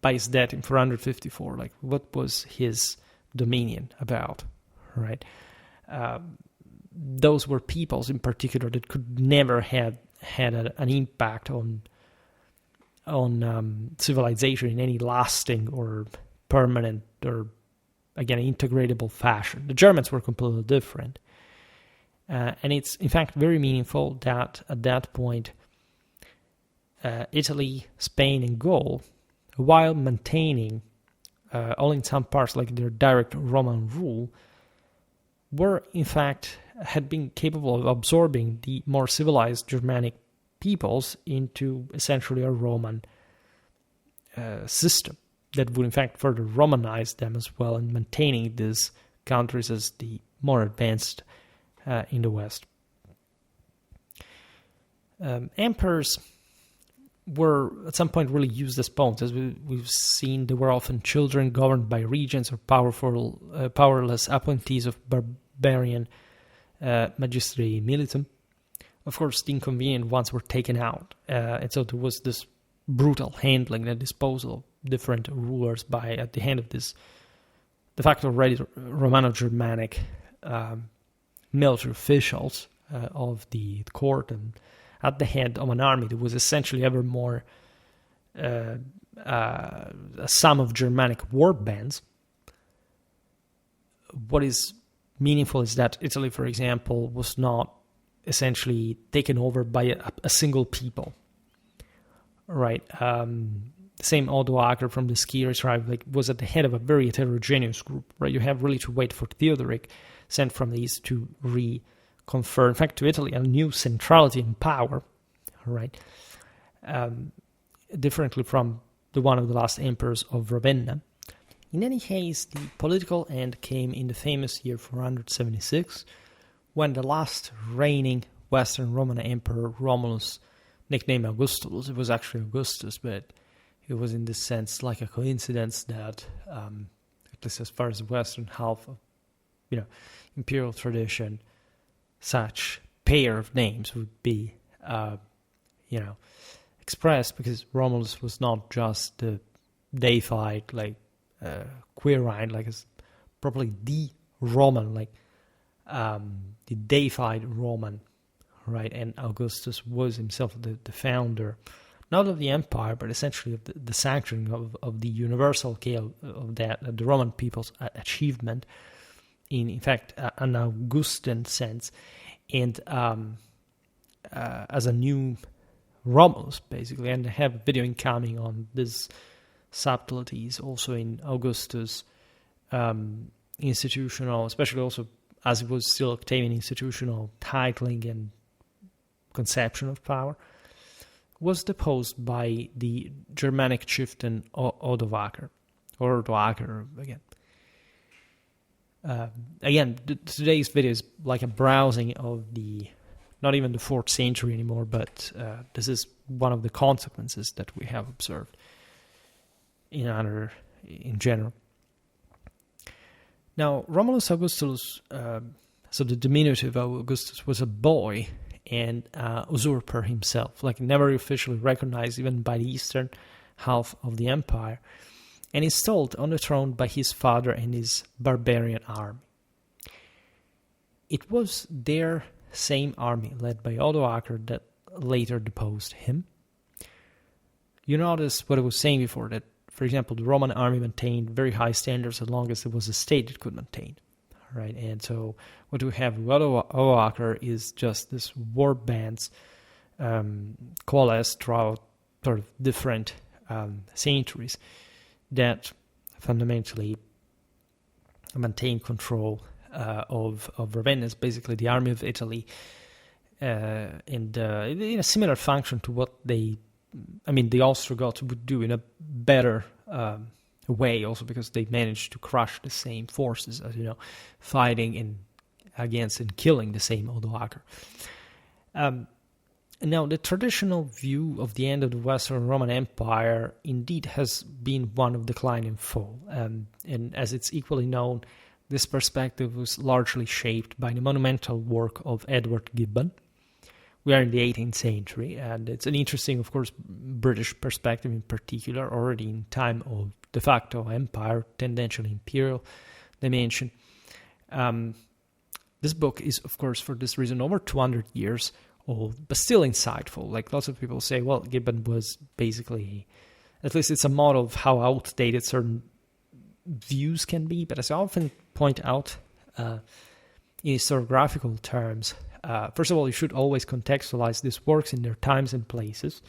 by his death in 454, like what was his dominion about, right? Those were peoples in particular that could never had an impact on civilization in any lasting or permanent or, again, integratable fashion. The Germans were completely different. And it's, in fact, very meaningful that at that point, Italy, Spain, and Gaul, while maintaining, only in some parts, like their direct Roman rule, were, in fact, had been capable of absorbing the more civilized Germanic peoples into essentially a Roman system that would, in fact, further Romanize them as well, and maintaining these countries as the more advanced in the West. Emperors were at some point really used as pawns. As we've seen, they were often children governed by regents or powerless appointees of barbarian magistri militum. Of course, the inconvenient ones were taken out, and so there was this brutal handling and disposal of different rulers at the hand of this de facto already Romano-Germanic military officials of the court, and at the head of an army that was essentially ever more a sum of Germanic war bands, what is meaningful is that Italy, for example, was not essentially taken over by a single people, right? The same Odoacer from the Sciri tribe was at the head of a very heterogeneous group, right? You have really to wait for Theodoric, sent from the east, to reconfer, in fact, to Italy, a new centrality and power, right? Differently from the one of the last emperors of Ravenna. In any case, the political end came in the famous year 476, when the last reigning Western Roman emperor, Romulus, nicknamed Augustulus, it was actually Augustus, but it was in this sense like a coincidence that, at least as far as the western half of, imperial tradition, such pair of names would be, expressed, because Romulus was not just the deified, Quirine, as probably the Roman, the deified Roman, right? And Augustus was himself the founder, not of the empire, but essentially of the sanctioning of the universal scale of that, the Roman people's achievement, in fact, an Augustan sense, and as a new Romulus, basically. And I have a video incoming on this subtleties also in Augustus' institutional, especially also as it was still Octavian, institutional titling and conception of power, was deposed by the Germanic chieftain Odovaker, or Odoacer again. Today's video is like a browsing of not even the 4th century anymore, but this is one of the consequences that we have observed in general. Now, Romulus Augustulus, so the diminutive of Augustus, was a boy and usurper himself, never officially recognized even by the eastern half of the empire, and installed on the throne by his father and his barbarian army. It was their same army, led by Odoacer, that later deposed him. You notice what I was saying before, that, for example, the Roman army maintained very high standards as long as it was a state it could maintain, right? And so what we have with Odoacer is just this war bands coalesced throughout sort of different centuries that fundamentally maintain control of Ravenna, basically the army of Italy, and in a similar function to what the Ostrogoths would do in a better way, also because they managed to crush the same forces, as fighting against and killing the same Odoacer. Now, the traditional view of the end of the Western Roman Empire indeed has been one of decline and fall, and as it's equally known, this perspective was largely shaped by the monumental work of Edward Gibbon. We are in the 18th century, and it's an interesting, of course, British perspective in particular, already in time of de facto empire, tendentially imperial dimension. This book is, of course, for this reason, over 200 years old, but still insightful. Lots of people say, well, Gibbon was basically, at least it's a model of how outdated certain views can be, but as I often point out in historiographical terms, first of all, you should always contextualize these works in their times and places.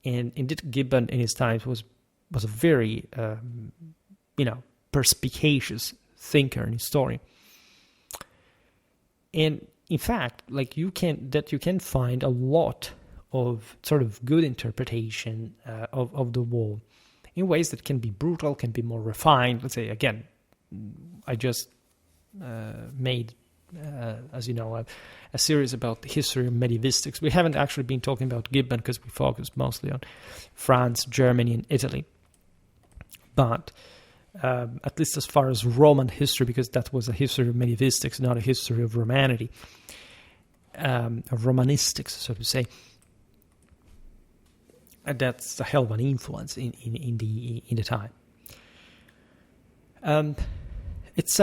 And indeed, Gibbon in his times was a very, perspicacious thinker and historian. And in fact, you can find a lot of sort of good interpretation of the wall in ways that can be brutal, can be more refined. Let's say, again, I just made, as you know, a series about the history of medievistics. We haven't actually been talking about Gibbon because we focused mostly on France, Germany, and Italy. But at least as far as Roman history, because that was a history of medievistics, not a history of Romanity, of Romanistics, so to say. And that's a hell of an influence in the time. It's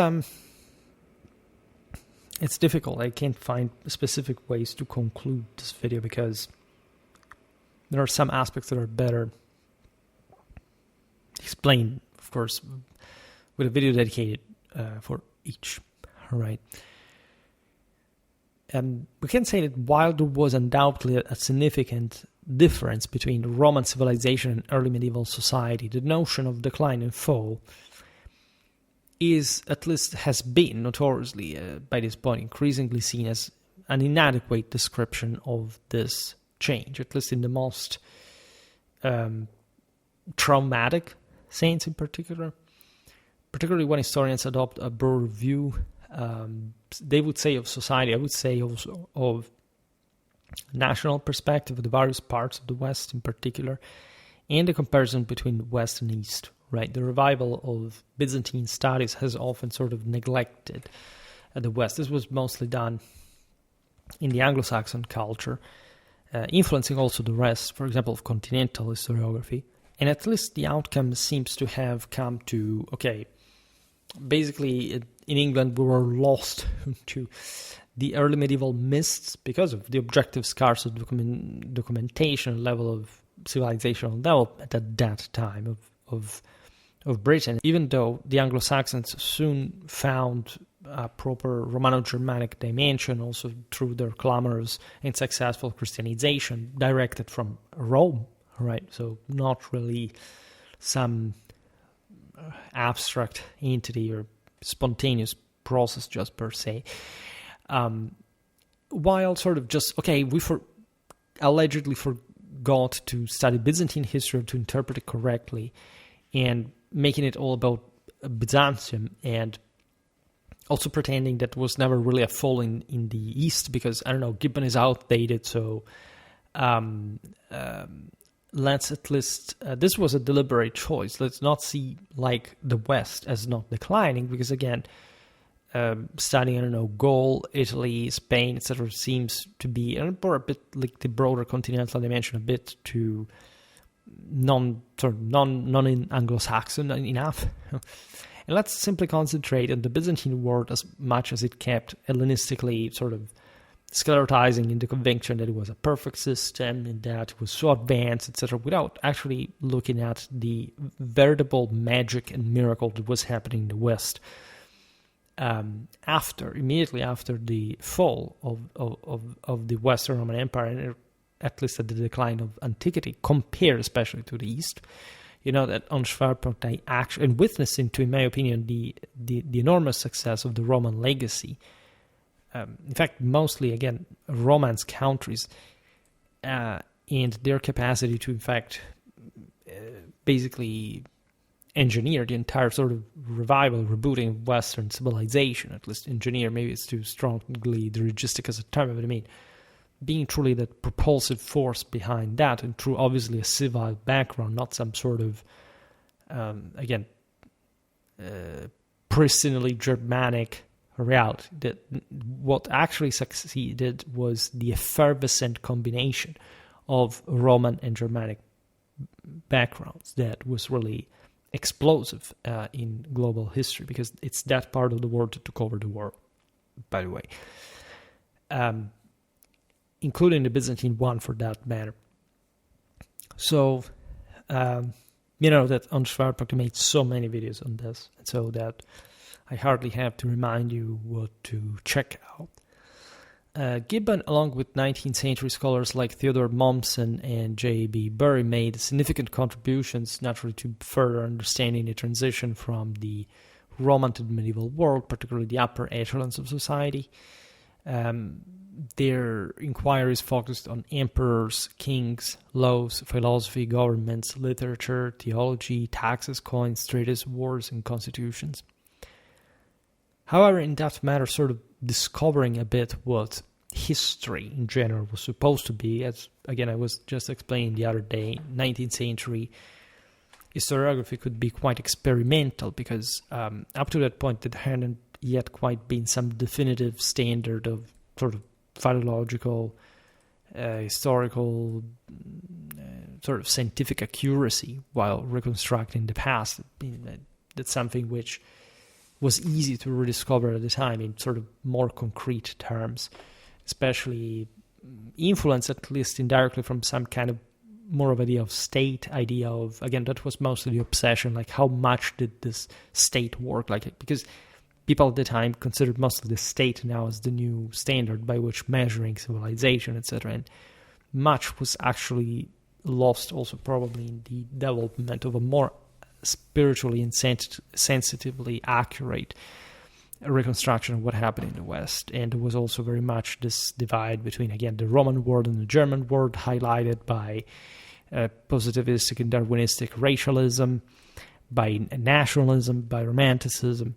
difficult. I can't find specific ways to conclude this video because there are some aspects that are better explained, of course, with a video dedicated for each, right? We can say that while there was undoubtedly a significant difference between Roman civilization and early medieval society, the notion of decline and fall has been notoriously, by this point, increasingly seen as an inadequate description of this change, at least in the most traumatic sense in particular. Particularly when historians adopt a broader view, they would say of society, I would say also of national perspective of the various parts of the West in particular, and the comparison between West and East, right? The revival of Byzantine studies has often sort of neglected the West. This was mostly done in the Anglo-Saxon culture, influencing also the rest, for example, of continental historiography. And at least the outcome seems to have come to, okay, basically in England we were lost to the early medieval mists because of the objective scarce of documentation level of civilizational development at that time of Britain, even though the Anglo-Saxons soon found a proper Romano-Germanic dimension also through their clamorous and successful Christianization directed from Rome, right? So not really some abstract entity or spontaneous process just per se. While sort of just, okay, we allegedly forgot to study Byzantine history to interpret it correctly and making it all about Byzantium and also pretending that was never really a fall in the East because, I don't know, Gibbon is outdated, so let's at least, this was a deliberate choice. Let's not see like the West as not declining because, again, studying, I don't know, Gaul, Italy, Spain, etc. seems to be, or a bit like the broader continental dimension, a bit too non-Anglo-Saxon enough. And let's simply concentrate on the Byzantine world as much as it kept Hellenistically sort of sclerotizing in the conviction that it was a perfect system and that it was so advanced, etc., without actually looking at the veritable magic and miracle that was happening in the West. Immediately after the fall of the Western Roman Empire, and at least at the decline of antiquity, compared especially to the East, you know that on Schwerpunkt I actually, and witnessing to, in my opinion, the enormous success of the Roman legacy. In fact, mostly, again, Romance countries and their capacity to, in fact, basically engineer the entire sort of revival, rebooting of Western civilization, at least engineer, maybe it's too strongly dirigistic as a term, but I mean, being truly that propulsive force behind that, and through obviously a civil background, not some sort of, pristinely Germanic reality. That what actually succeeded was the effervescent combination of Roman and Germanic backgrounds that was really explosive in global history, because it's that part of the world that took over the world, by the way. Including the Byzantine one for that matter. So, you know that on Schwerpunkt made so many videos on this, and so that I hardly have to remind you what to check out. Gibbon, along with 19th century scholars like Theodore Mommsen and J.B. Bury, made significant contributions, naturally, to further understanding the transition from the Roman to the medieval world, particularly the upper echelons of society. Their inquiries focused on emperors, kings, laws, philosophy, governments, literature, theology, taxes, coins, treaties, wars, and constitutions. However, in that matter, sort of discovering a bit what history in general was supposed to be, as again I was just explaining the other day, 19th century historiography could be quite experimental, because up to that point there hadn't yet quite been some definitive standard of sort of philological, historical, sort of scientific accuracy while reconstructing the past. That's something which was easy to rediscover at the time in sort of more concrete terms, especially influenced at least indirectly from some kind of more of idea of state, idea of, again, that was mostly the obsession, like how much did this state work, like, because people at the time considered mostly the state now as the new standard by which measuring civilization, etc. And much was actually lost also probably in the development of a more spiritually and sensitively accurate reconstruction of what happened in the West. And there was also very much this divide between, again, the Roman world and the German world, highlighted by positivistic and Darwinistic racialism, by nationalism, by romanticism.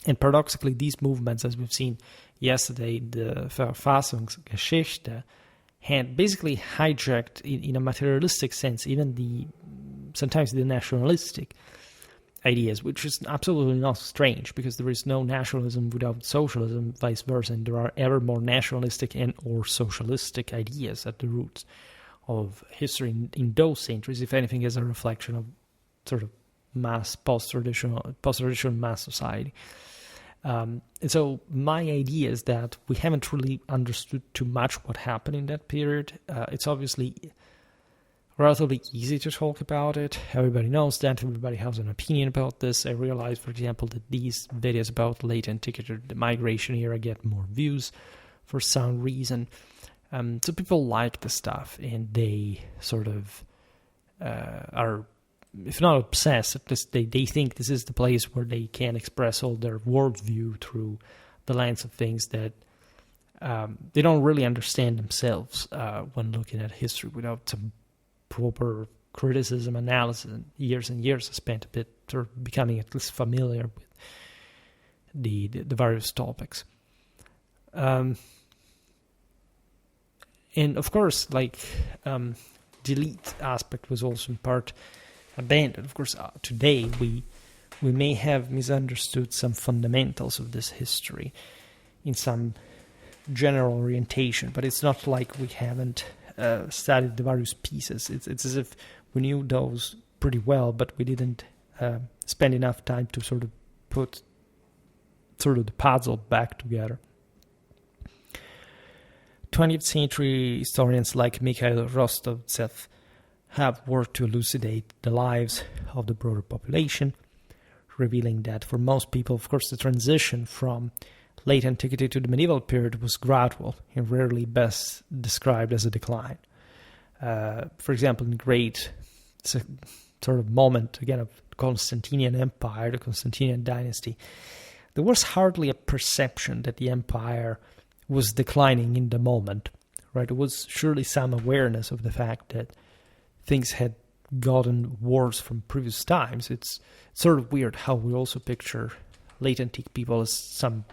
And paradoxically, these movements, as we've seen yesterday, the Verfassungsgeschichte, had basically hijacked, in a materialistic sense, even sometimes the nationalistic ideas, which is absolutely not strange, because there is no nationalism without socialism, vice versa, and there are ever more nationalistic and or socialistic ideas at the roots of history in those centuries, if anything, as a reflection of sort of mass post-traditional mass society. And so my idea is that we haven't really understood too much what happened in that period. It's obviously relatively easy to talk about it. Everybody knows that. Everybody has an opinion about this. I realize, for example, that these videos about late antiquity, the migration era, get more views for some reason. So people like the stuff, and they sort of are, if not obsessed, at least they think this is the place where they can express all their worldview through the lens of things that they don't really understand themselves when looking at history without some proper criticism, analysis, and years spent a bit sort of becoming at least familiar with the various topics. And of course, like the elite aspect was also in part abandoned. Of course, today we may have misunderstood some fundamentals of this history in some general orientation, but it's not like we haven't studied the various pieces. It's as if we knew those pretty well, but we didn't spend enough time to sort of put sort of the puzzle back together. 20th century historians like Mikhail Rostovtsev have worked to elucidate the lives of the broader population, revealing that for most people, of course, the transition from late antiquity to the medieval period was gradual and rarely best described as a decline. For example, in great sort of moment, again, of the Constantinian Empire, the Constantinian dynasty, there was hardly a perception that the empire was declining in the moment, right? There was surely some awareness of the fact that things had gotten worse from previous times. It's sort of weird how we also picture late antique people as some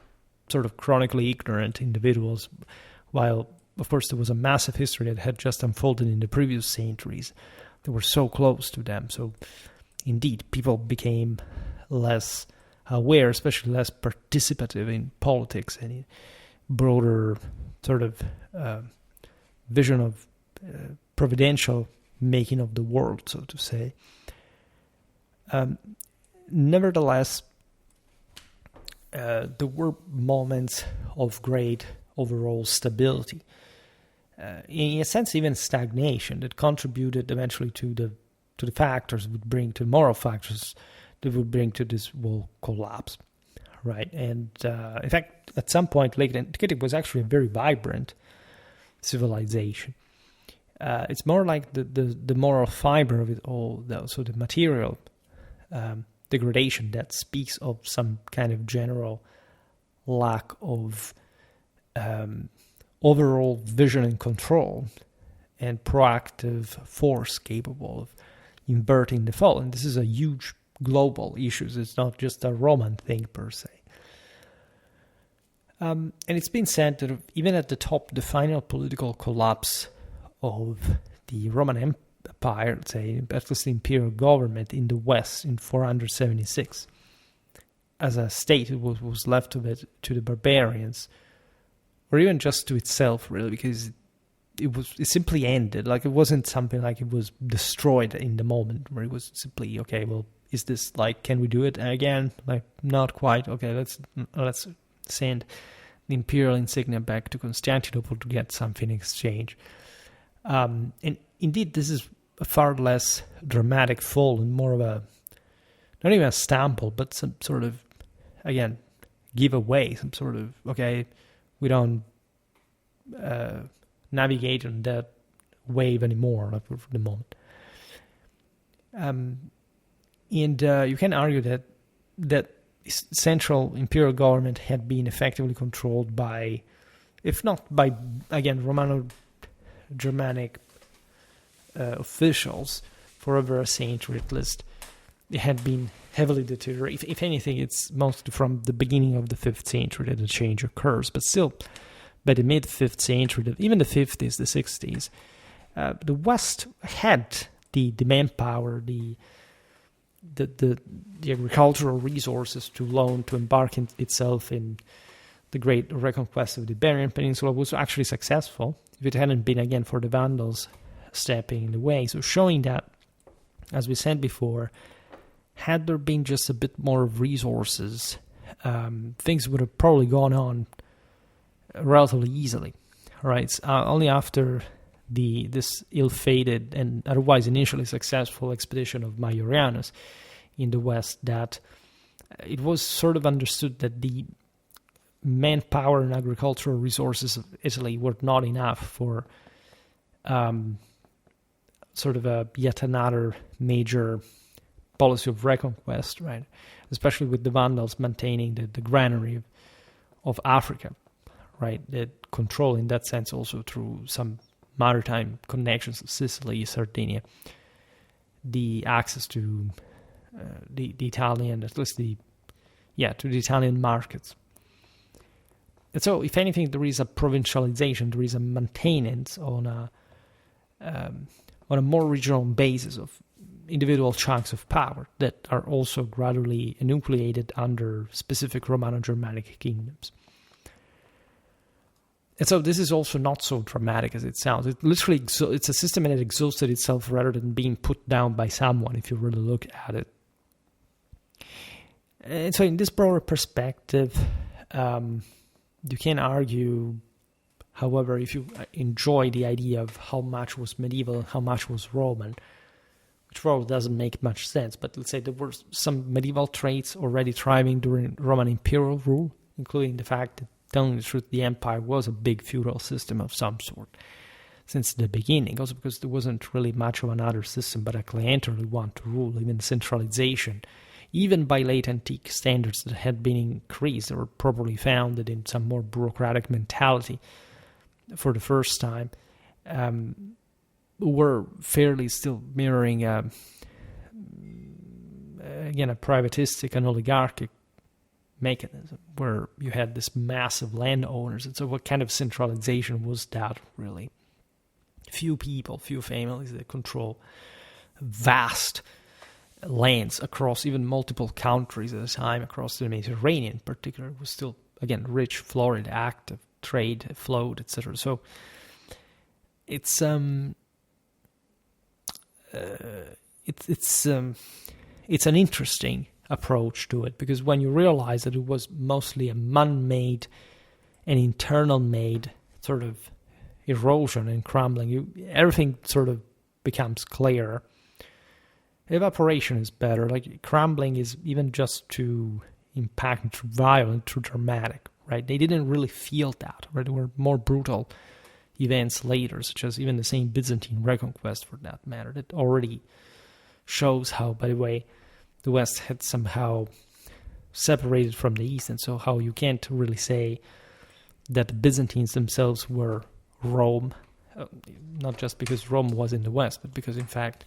sort of chronically ignorant individuals, while, of course, there was a massive history that had just unfolded in the previous centuries that were so close to them. So, indeed, people became less aware, especially less participative in politics and in broader sort of vision of providential making of the world, so to say. Nevertheless, there were moments of great overall stability. In a sense, even stagnation that contributed eventually to the factors would bring to moral factors that would bring to this world collapse, right? And in fact, at some point, late antiquity was actually a very vibrant civilization. It's more like the moral fiber of it all, though, so the material degradation that speaks of some kind of general lack of overall vision and control and proactive force capable of inverting the fall. And this is a huge global issue. It's not just a Roman thing per se. And it's been said that even at the top, the final political collapse of the Roman Empire, let's say, at least the imperial government in the West in 476, as a state, it was left to the barbarians, or even just to itself, really, because it simply ended. Like, it wasn't something like it was destroyed in the moment, where it was simply, okay, well, is this like, can we do it again? Like, not quite. Okay, let's send the imperial insignia back to Constantinople to get something in exchange. And indeed, this is a far less dramatic fall and more of a, not even a stumble, but some sort of, again, give away some sort of, okay, we don't navigate on that wave anymore, like for the moment. And you can argue that central imperial government had been effectively controlled by, if not by, again, Romano-Germanic officials for over a century at least. It had been heavily deteriorated. If anything, it's mostly from the beginning of the 5th century that the change occurs. But still, by the mid-5th century, even the 50s, the 60s, the West had the manpower, the agricultural resources to embark itself in the great reconquest of the Iberian Peninsula. Was actually successful if it hadn't been, again, for the Vandals stepping in the way. So showing that, as we said before, had there been just a bit more resources, things would have probably gone on relatively easily. Right? Only after this ill-fated and otherwise initially successful expedition of Majorianus in the West, that it was sort of understood that the manpower and agricultural resources of Italy were not enough for sort of yet another major policy of reconquest, right? Especially with the Vandals maintaining the granary of Africa, right? That control in that sense also through some maritime connections of Sicily, Sardinia, the access to the Italian, at least to the Italian markets. And so, if anything, there is a provincialization, there is a maintenance on a more regional basis of individual chunks of power that are also gradually enucleated under specific Romano-Germanic kingdoms. And so this is also not so dramatic as it sounds. It literally, it's a system that exhausted itself rather than being put down by someone, if you really look at it. And so in this broader perspective, you can argue, however, if you enjoy the idea of how much was medieval and how much was Roman, which probably doesn't make much sense, but let's say there were some medieval traits already thriving during Roman imperial rule, including the fact that, telling the truth, the empire was a big feudal system of some sort since the beginning, also because there wasn't really much of another system but a clienterly one to rule, even centralization. Even by late antique standards that had been increased or probably founded in some more bureaucratic mentality for the first time, were fairly still mirroring, again, a privatistic and oligarchic mechanism where you had this massive landowners. And so what kind of centralization was that, really? Few people, few families that control vast lands across even multiple countries at a time, across the Mediterranean in particular, was still, again, rich, florid, active, trade, flowed, etc. So it's an interesting approach to it, because when you realize that it was mostly a man-made and internal-made sort of erosion and crumbling, everything sort of becomes clearer. Evaporation is better. Like, crumbling is even just too impacting, too violent, too dramatic, right? They didn't really feel that, right? There were more brutal events later, such as even the same Byzantine reconquest, for that matter, that already shows how, by the way, the West had somehow separated from the East, and so how you can't really say that the Byzantines themselves were Rome, not just because Rome was in the West, but because, in fact,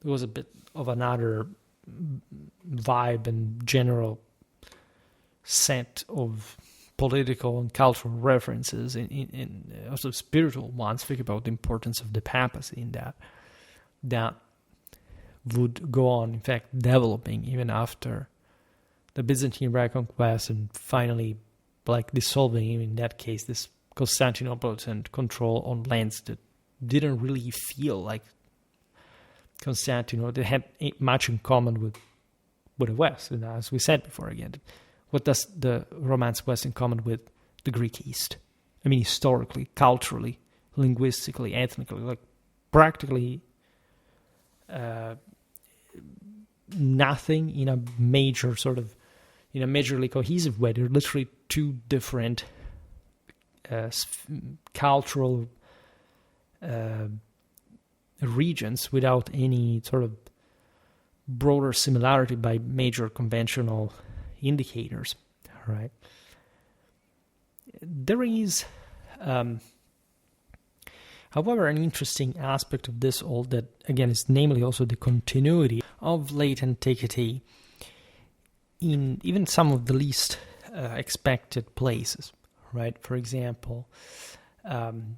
there was a bit of another vibe and general set of political and cultural references, in also spiritual ones. Think about the importance of the papacy in that would go on, in fact, developing even after the Byzantine reconquest and finally, like, dissolving, in that case, this Constantinopolitan control on lands that didn't really feel like Constantinople. They had much in common with the West. And as we said before, again, what does the Romance West in common with the Greek East? I mean, historically, culturally, linguistically, ethnically, like practically nothing in a major sort of in a majorly cohesive way. They're literally two different cultural regions without any sort of broader similarity by major conventional indicators, right? There is, however, an interesting aspect of this all that, again, is namely also the continuity of late antiquity in even some of the least expected places, right? For example,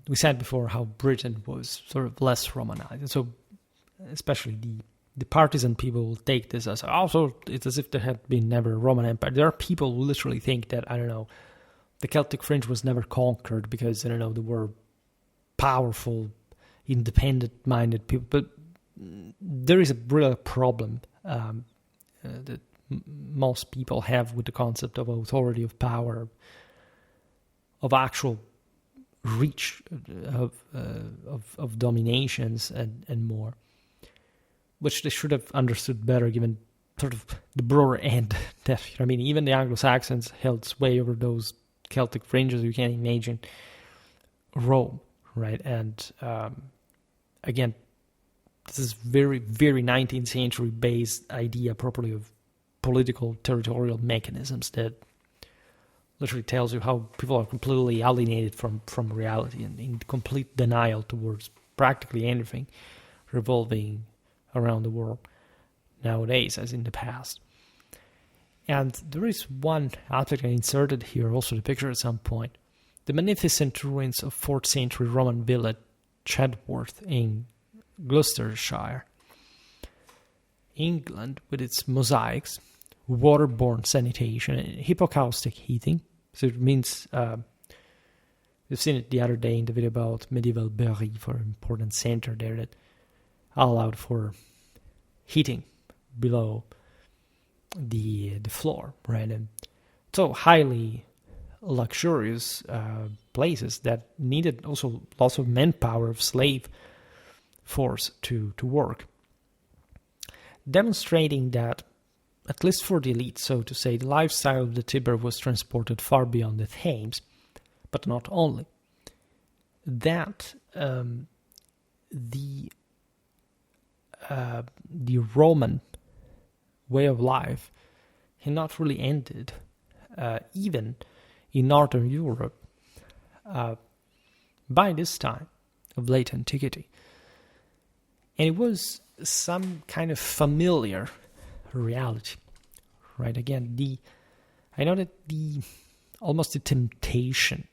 we said before how Britain was sort of less Romanized. So especially the partisan people will take this as also it's as if there had been never a Roman Empire. There are people who literally think that, I don't know, the Celtic fringe was never conquered because, I don't know, there were powerful, independent-minded people. But there is a real problem that most people have with the concept of authority, of power, of actual reach of dominations and more, which they should have understood better given sort of the broader end that, I mean, even the Anglo-Saxons held sway over those Celtic fringes. You can't imagine Rome, right? And again, this is very, very 19th century based idea properly of political territorial mechanisms that literally tells you how people are completely alienated from reality and in complete denial towards practically anything revolving around the world nowadays as in the past. And there is one aspect I inserted here also the picture at some point. The magnificent ruins of 4th century Roman villa Chedworth in Gloucestershire, England, with its mosaics, waterborne sanitation, and hypocaustic heating. So it means, we've seen it the other day in the video about medieval Berry, for an important center there that allowed for heating below the floor, right? And so highly luxurious places that needed also lots of manpower of slave force to work, demonstrating that, at least for the elite, so to say, the lifestyle of the Tiber was transported far beyond the Thames, but not only. That the Roman way of life had not really ended, even in Northern Europe, by this time of late antiquity. And it was some kind of familiar reality, right? Again, I know that almost the temptation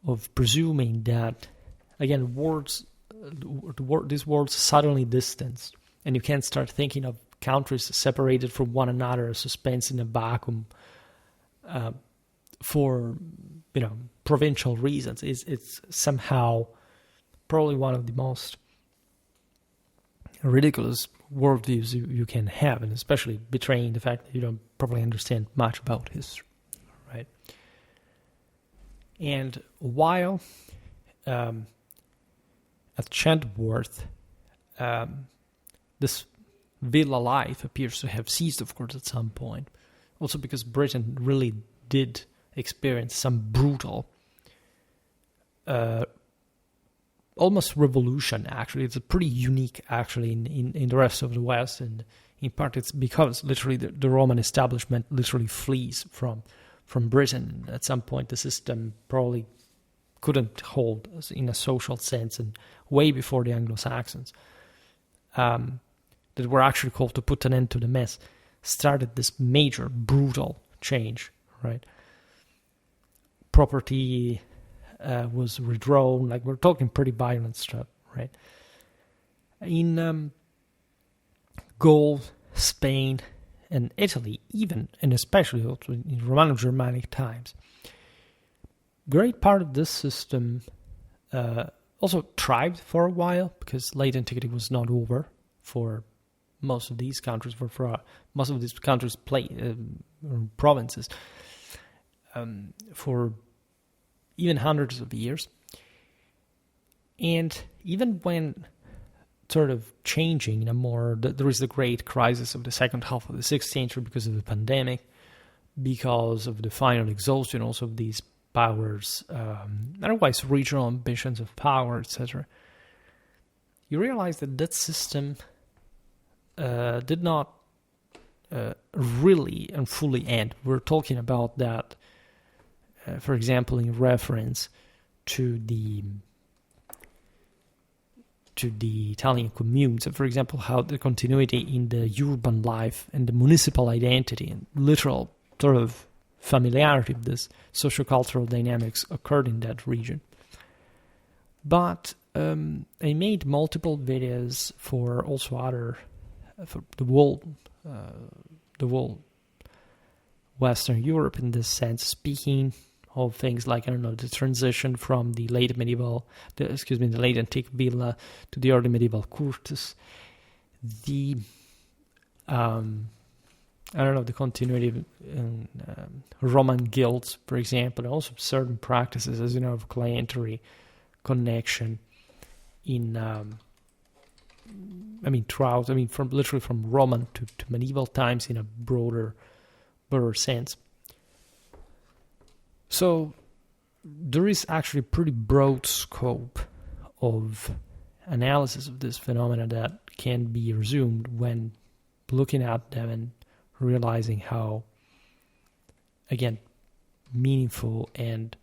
of presuming that, again, these worlds suddenly distanced, and you can't start thinking of countries separated from one another, suspense in a vacuum, for provincial reasons. It's somehow probably one of the most ridiculous worldviews you can have, and especially betraying the fact that you don't properly understand much about history, right? And while at Chedworth, this villa life appears to have ceased, of course, at some point, also because Britain really did experience some brutal almost revolution, actually. It's a pretty unique, actually, in the rest of the West, and in part it's because literally the Roman establishment literally flees from Britain. At some point the system probably couldn't hold in a social sense, and way before the Anglo-Saxons, that were actually called to put an end to the mess, started this major, brutal change, right? Property was redrawn, like we're talking pretty violent stuff, right? In Gaul, Spain, and Italy, even, and especially also in Romano-Germanic times, great part of this system also thrived for a while, because late antiquity was not over for most of these countries, for most of these countries, provinces, for even hundreds of years. And even when sort of changing in a more, there is the great crisis of the second half of the 6th century because of the pandemic, because of the final exhaustion also of these powers, otherwise regional ambitions of power, etc., you realize that that system did not really and fully end. We're talking about that, for example, in reference to the Italian communes. So for example, how the continuity in the urban life and the municipal identity and literal sort of familiarity of this sociocultural dynamics occurred in that region. But I made multiple videos for also other, for the whole Western Europe in this sense, speaking of things like, I don't know, the transition from the late antique villa to the early medieval curtus, the the continuity in Roman guilds, for example, and also certain practices, as you know, of clientery connection in, from Roman to medieval times in a broader sense. So there is actually a pretty broad scope of analysis of this phenomena that can be resumed when looking at them and realizing how, again, meaningful and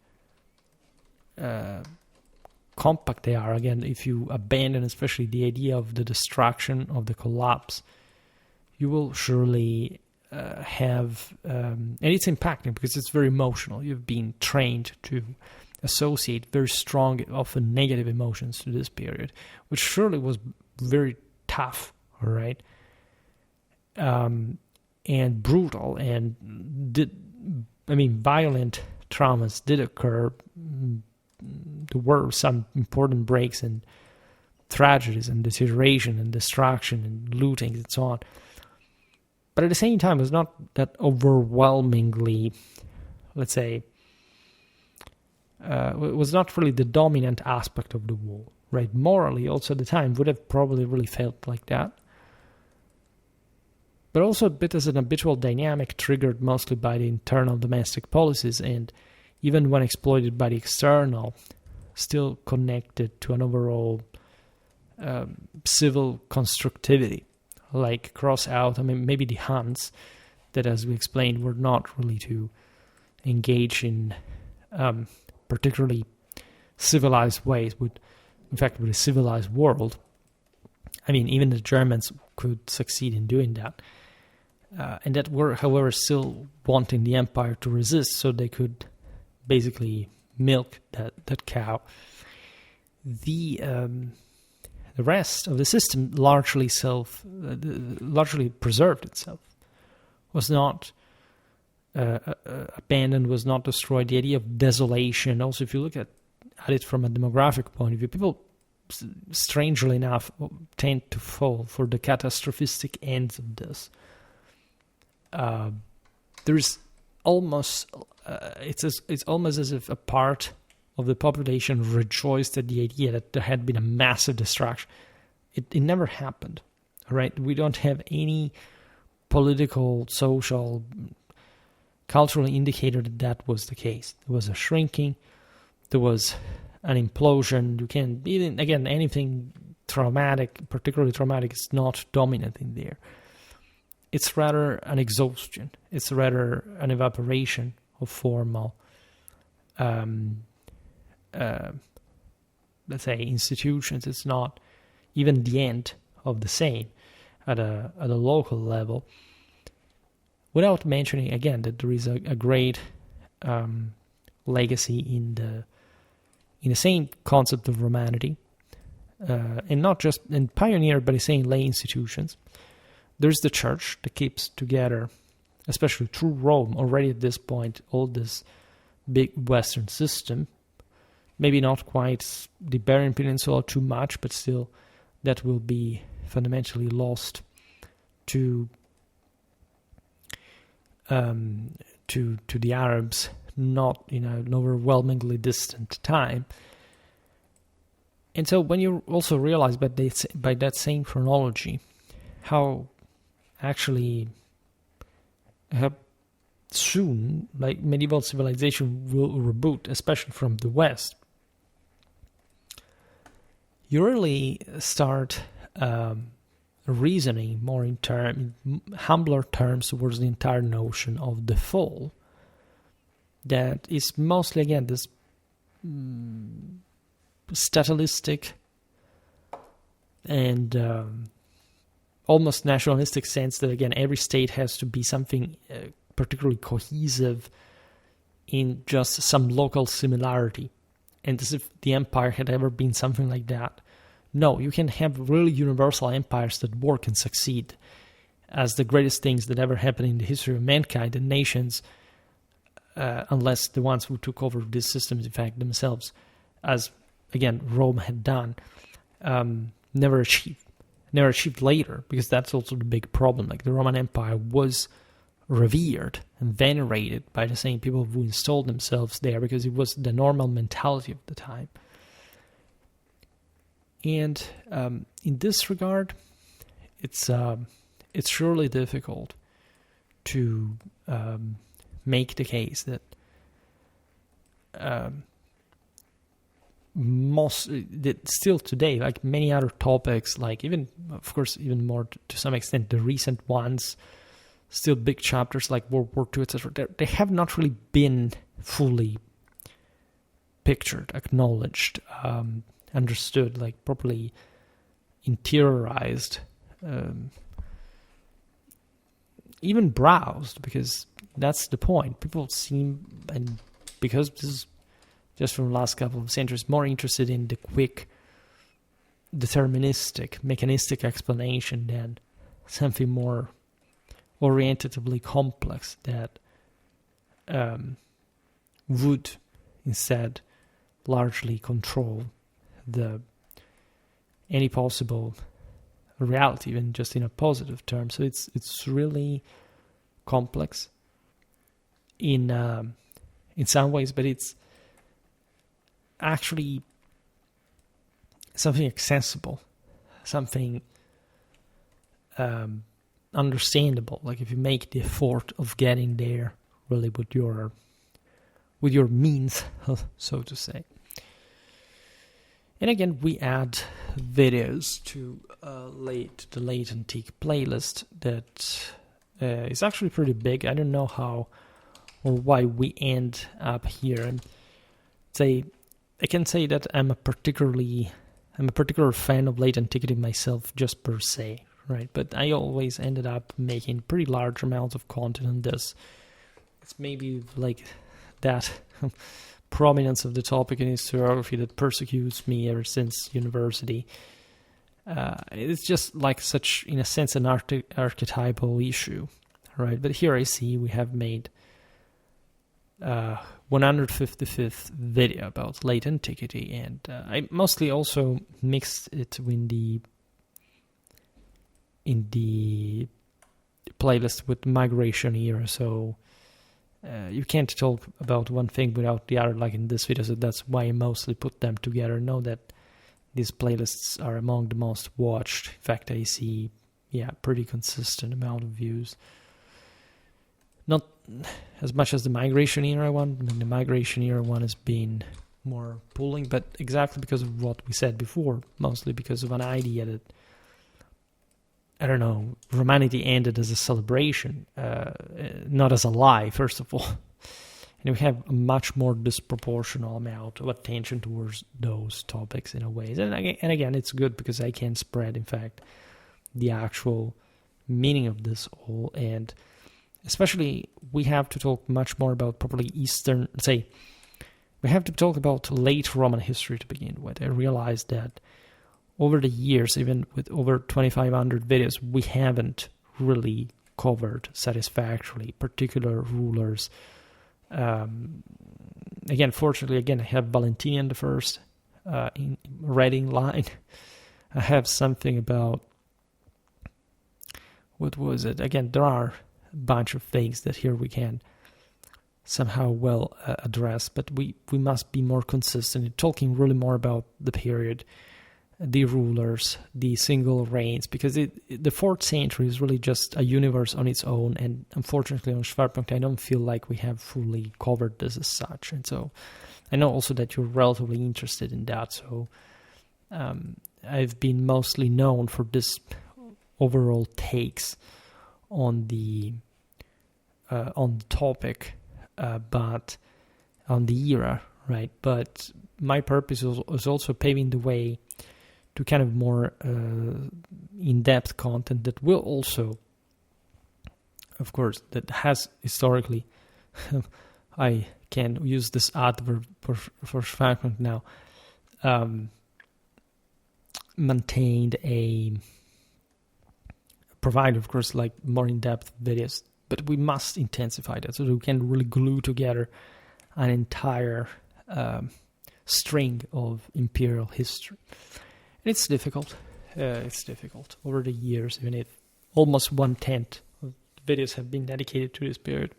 compact they are. Again, if you abandon especially the idea of the destruction, of the collapse, you will surely have, and it's impacting because it's very emotional. You've been trained to associate very strong, often negative emotions to this period, which surely was very tough, all right, and brutal, and violent traumas did occur. There were some important breaks and tragedies and deterioration and destruction and looting and so on. But at the same time, it was not that overwhelmingly, let's say, it was not really the dominant aspect of the war, right? Morally, also at the time, would have probably really felt like that. But also a bit as an habitual dynamic triggered mostly by the internal domestic policies, and even when exploited by the external, still connected to an overall civil constructivity. Like cross out, maybe the Huns, that as we explained, were not really to engage in particularly civilized ways, with a civilized world. Even the Germans could succeed in doing that. And that were, however, still wanting the empire to resist, so they could basically milk that cow. The rest of the system largely preserved itself, was not abandoned, was not destroyed. The idea of desolation, also if you look at it from a demographic point of view, people, strangely enough, tend to fall for the catastrophistic ends of this. There's almost, it's almost as if a part of the population rejoiced at the idea that there had been a massive destruction. It never happened, all right? We don't have any political, social, cultural indicator that was the case. There was a shrinking, there was an implosion. You can, even, again, anything traumatic, particularly traumatic, is not dominant in there. It's rather an exhaustion. It's rather an evaporation of formal let's say, institutions. It's not even the end of the same at a local level. Without mentioning again that there is a great legacy in the same concept of Romanity, and not just in pioneered, but saying lay institutions. There's the church that keeps together, especially through Rome, already at this point, all this big Western system. Maybe not quite the Iberian Peninsula too much, but still that will be fundamentally lost to the Arabs, not in an overwhelmingly distant time. And so when you also realize by that same chronology how actually soon, like medieval civilization will reboot, especially from the West, you really start reasoning more in humbler terms towards the entire notion of the fall. That is mostly, again, this statalistic and almost nationalistic sense that, again, every state has to be something particularly cohesive in just some local similarity. And as if the empire had ever been something like that. No, you can have really universal empires that work and succeed as the greatest things that ever happened in the history of mankind, and nations, unless the ones who took over these systems, in fact, themselves, as, again, Rome had done, never achieved later, because that's also the big problem. Like, the Roman Empire was revered and venerated by the same people who installed themselves there, because it was the normal mentality of the time. And in this regard, it's surely difficult to make the case that that still today, like many other topics, like even, of course, even more to some extent, the recent ones, still big chapters like World War II, etc., they have not really been fully pictured, acknowledged, understood, like properly interiorized, even browsed, because that's the point. People seem, and because this is just from the last couple of centuries, more interested in the quick, deterministic, mechanistic explanation than something more orientatively complex that would instead largely control any possible reality, even just in a positive term. So it's really complex in some ways, but it's actually something accessible, something understandable. Like if you make the effort of getting there, really with your means, so to say. And again, we add videos to the late antique playlist that is actually pretty big. I don't know how or why we end up here. And I can say that I'm a particular fan of late antiquity myself, just per se, right? But I always ended up making pretty large amounts of content on this. It's maybe like that prominence of the topic in historiography that persecutes me ever since university. It's just like such, in a sense, an archetypal issue, right? But here I see we have made 155th video about late antiquity, and I mostly also mixed it in the playlist with migration era, so you can't talk about one thing without the other, like in this video, so that's why I mostly put them together. Know that these playlists are among the most watched. In fact, I see, pretty consistent amount of views. Not as much as the migration era one. I mean, the migration era one has been more pulling, but exactly because of what we said before, mostly because of an idea that, I don't know, Romanity ended as a celebration, not as a lie, first of all. And we have a much more disproportional amount of attention towards those topics in a way. And again, it's good because I can spread, in fact, the actual meaning of this all. And especially, we have to talk much more about probably Eastern, we have to talk about late Roman history to begin with. I realized that over the years, even with over 2,500 videos, we haven't really covered satisfactorily particular rulers. Again, fortunately, I have Valentinian the First in red in line. I have something about, what was it? Again, there are a bunch of things that here we can somehow well address, but we must be more consistent in talking really more about the period the rulers, the single reigns, because the 4th century is really just a universe on its own, and unfortunately on Schwerpunkt I don't feel like we have fully covered this as such. And so I know also that you're relatively interested in that, so I've been mostly known for this overall takes on the topic, but on the era, right? But my purpose is also paving the way to kind of more in-depth content that will also, of course, that has historically, I can use this adverb for Schwerpunkt now, maintained provide, of course, like more in-depth videos, but we must intensify that so that we can really glue together an entire string of imperial history. And it's difficult. Over the years, even if almost 1/10 of the videos have been dedicated to this period,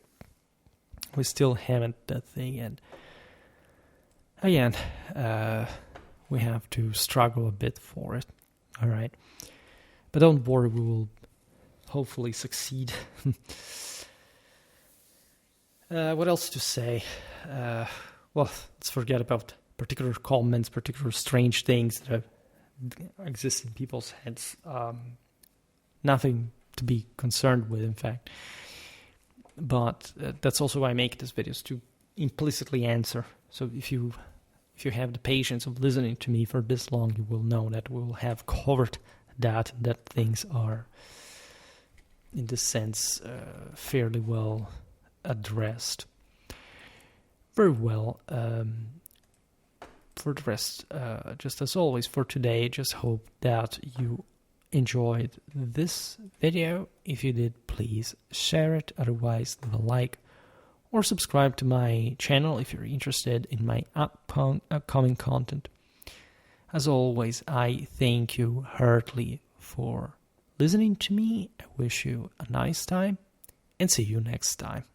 we still haven't that thing. And again, we have to struggle a bit for it. All right. But don't worry, we will hopefully succeed. What else to say? Well, let's forget about particular comments, particular strange things that exist in people's heads. Nothing to be concerned with, in fact. But that's also why I make these videos, to implicitly answer. So if you have the patience of listening to me for this long, you will know that we will have covered that things are, in this sense, fairly well addressed. Very well. For the rest, just as always for today, just hope that you enjoyed this video. If you did, please share it. Otherwise, leave a like or subscribe to my channel if you're interested in my upcoming content. As always, I thank you heartily for listening to me. I wish you a nice time and see you next time.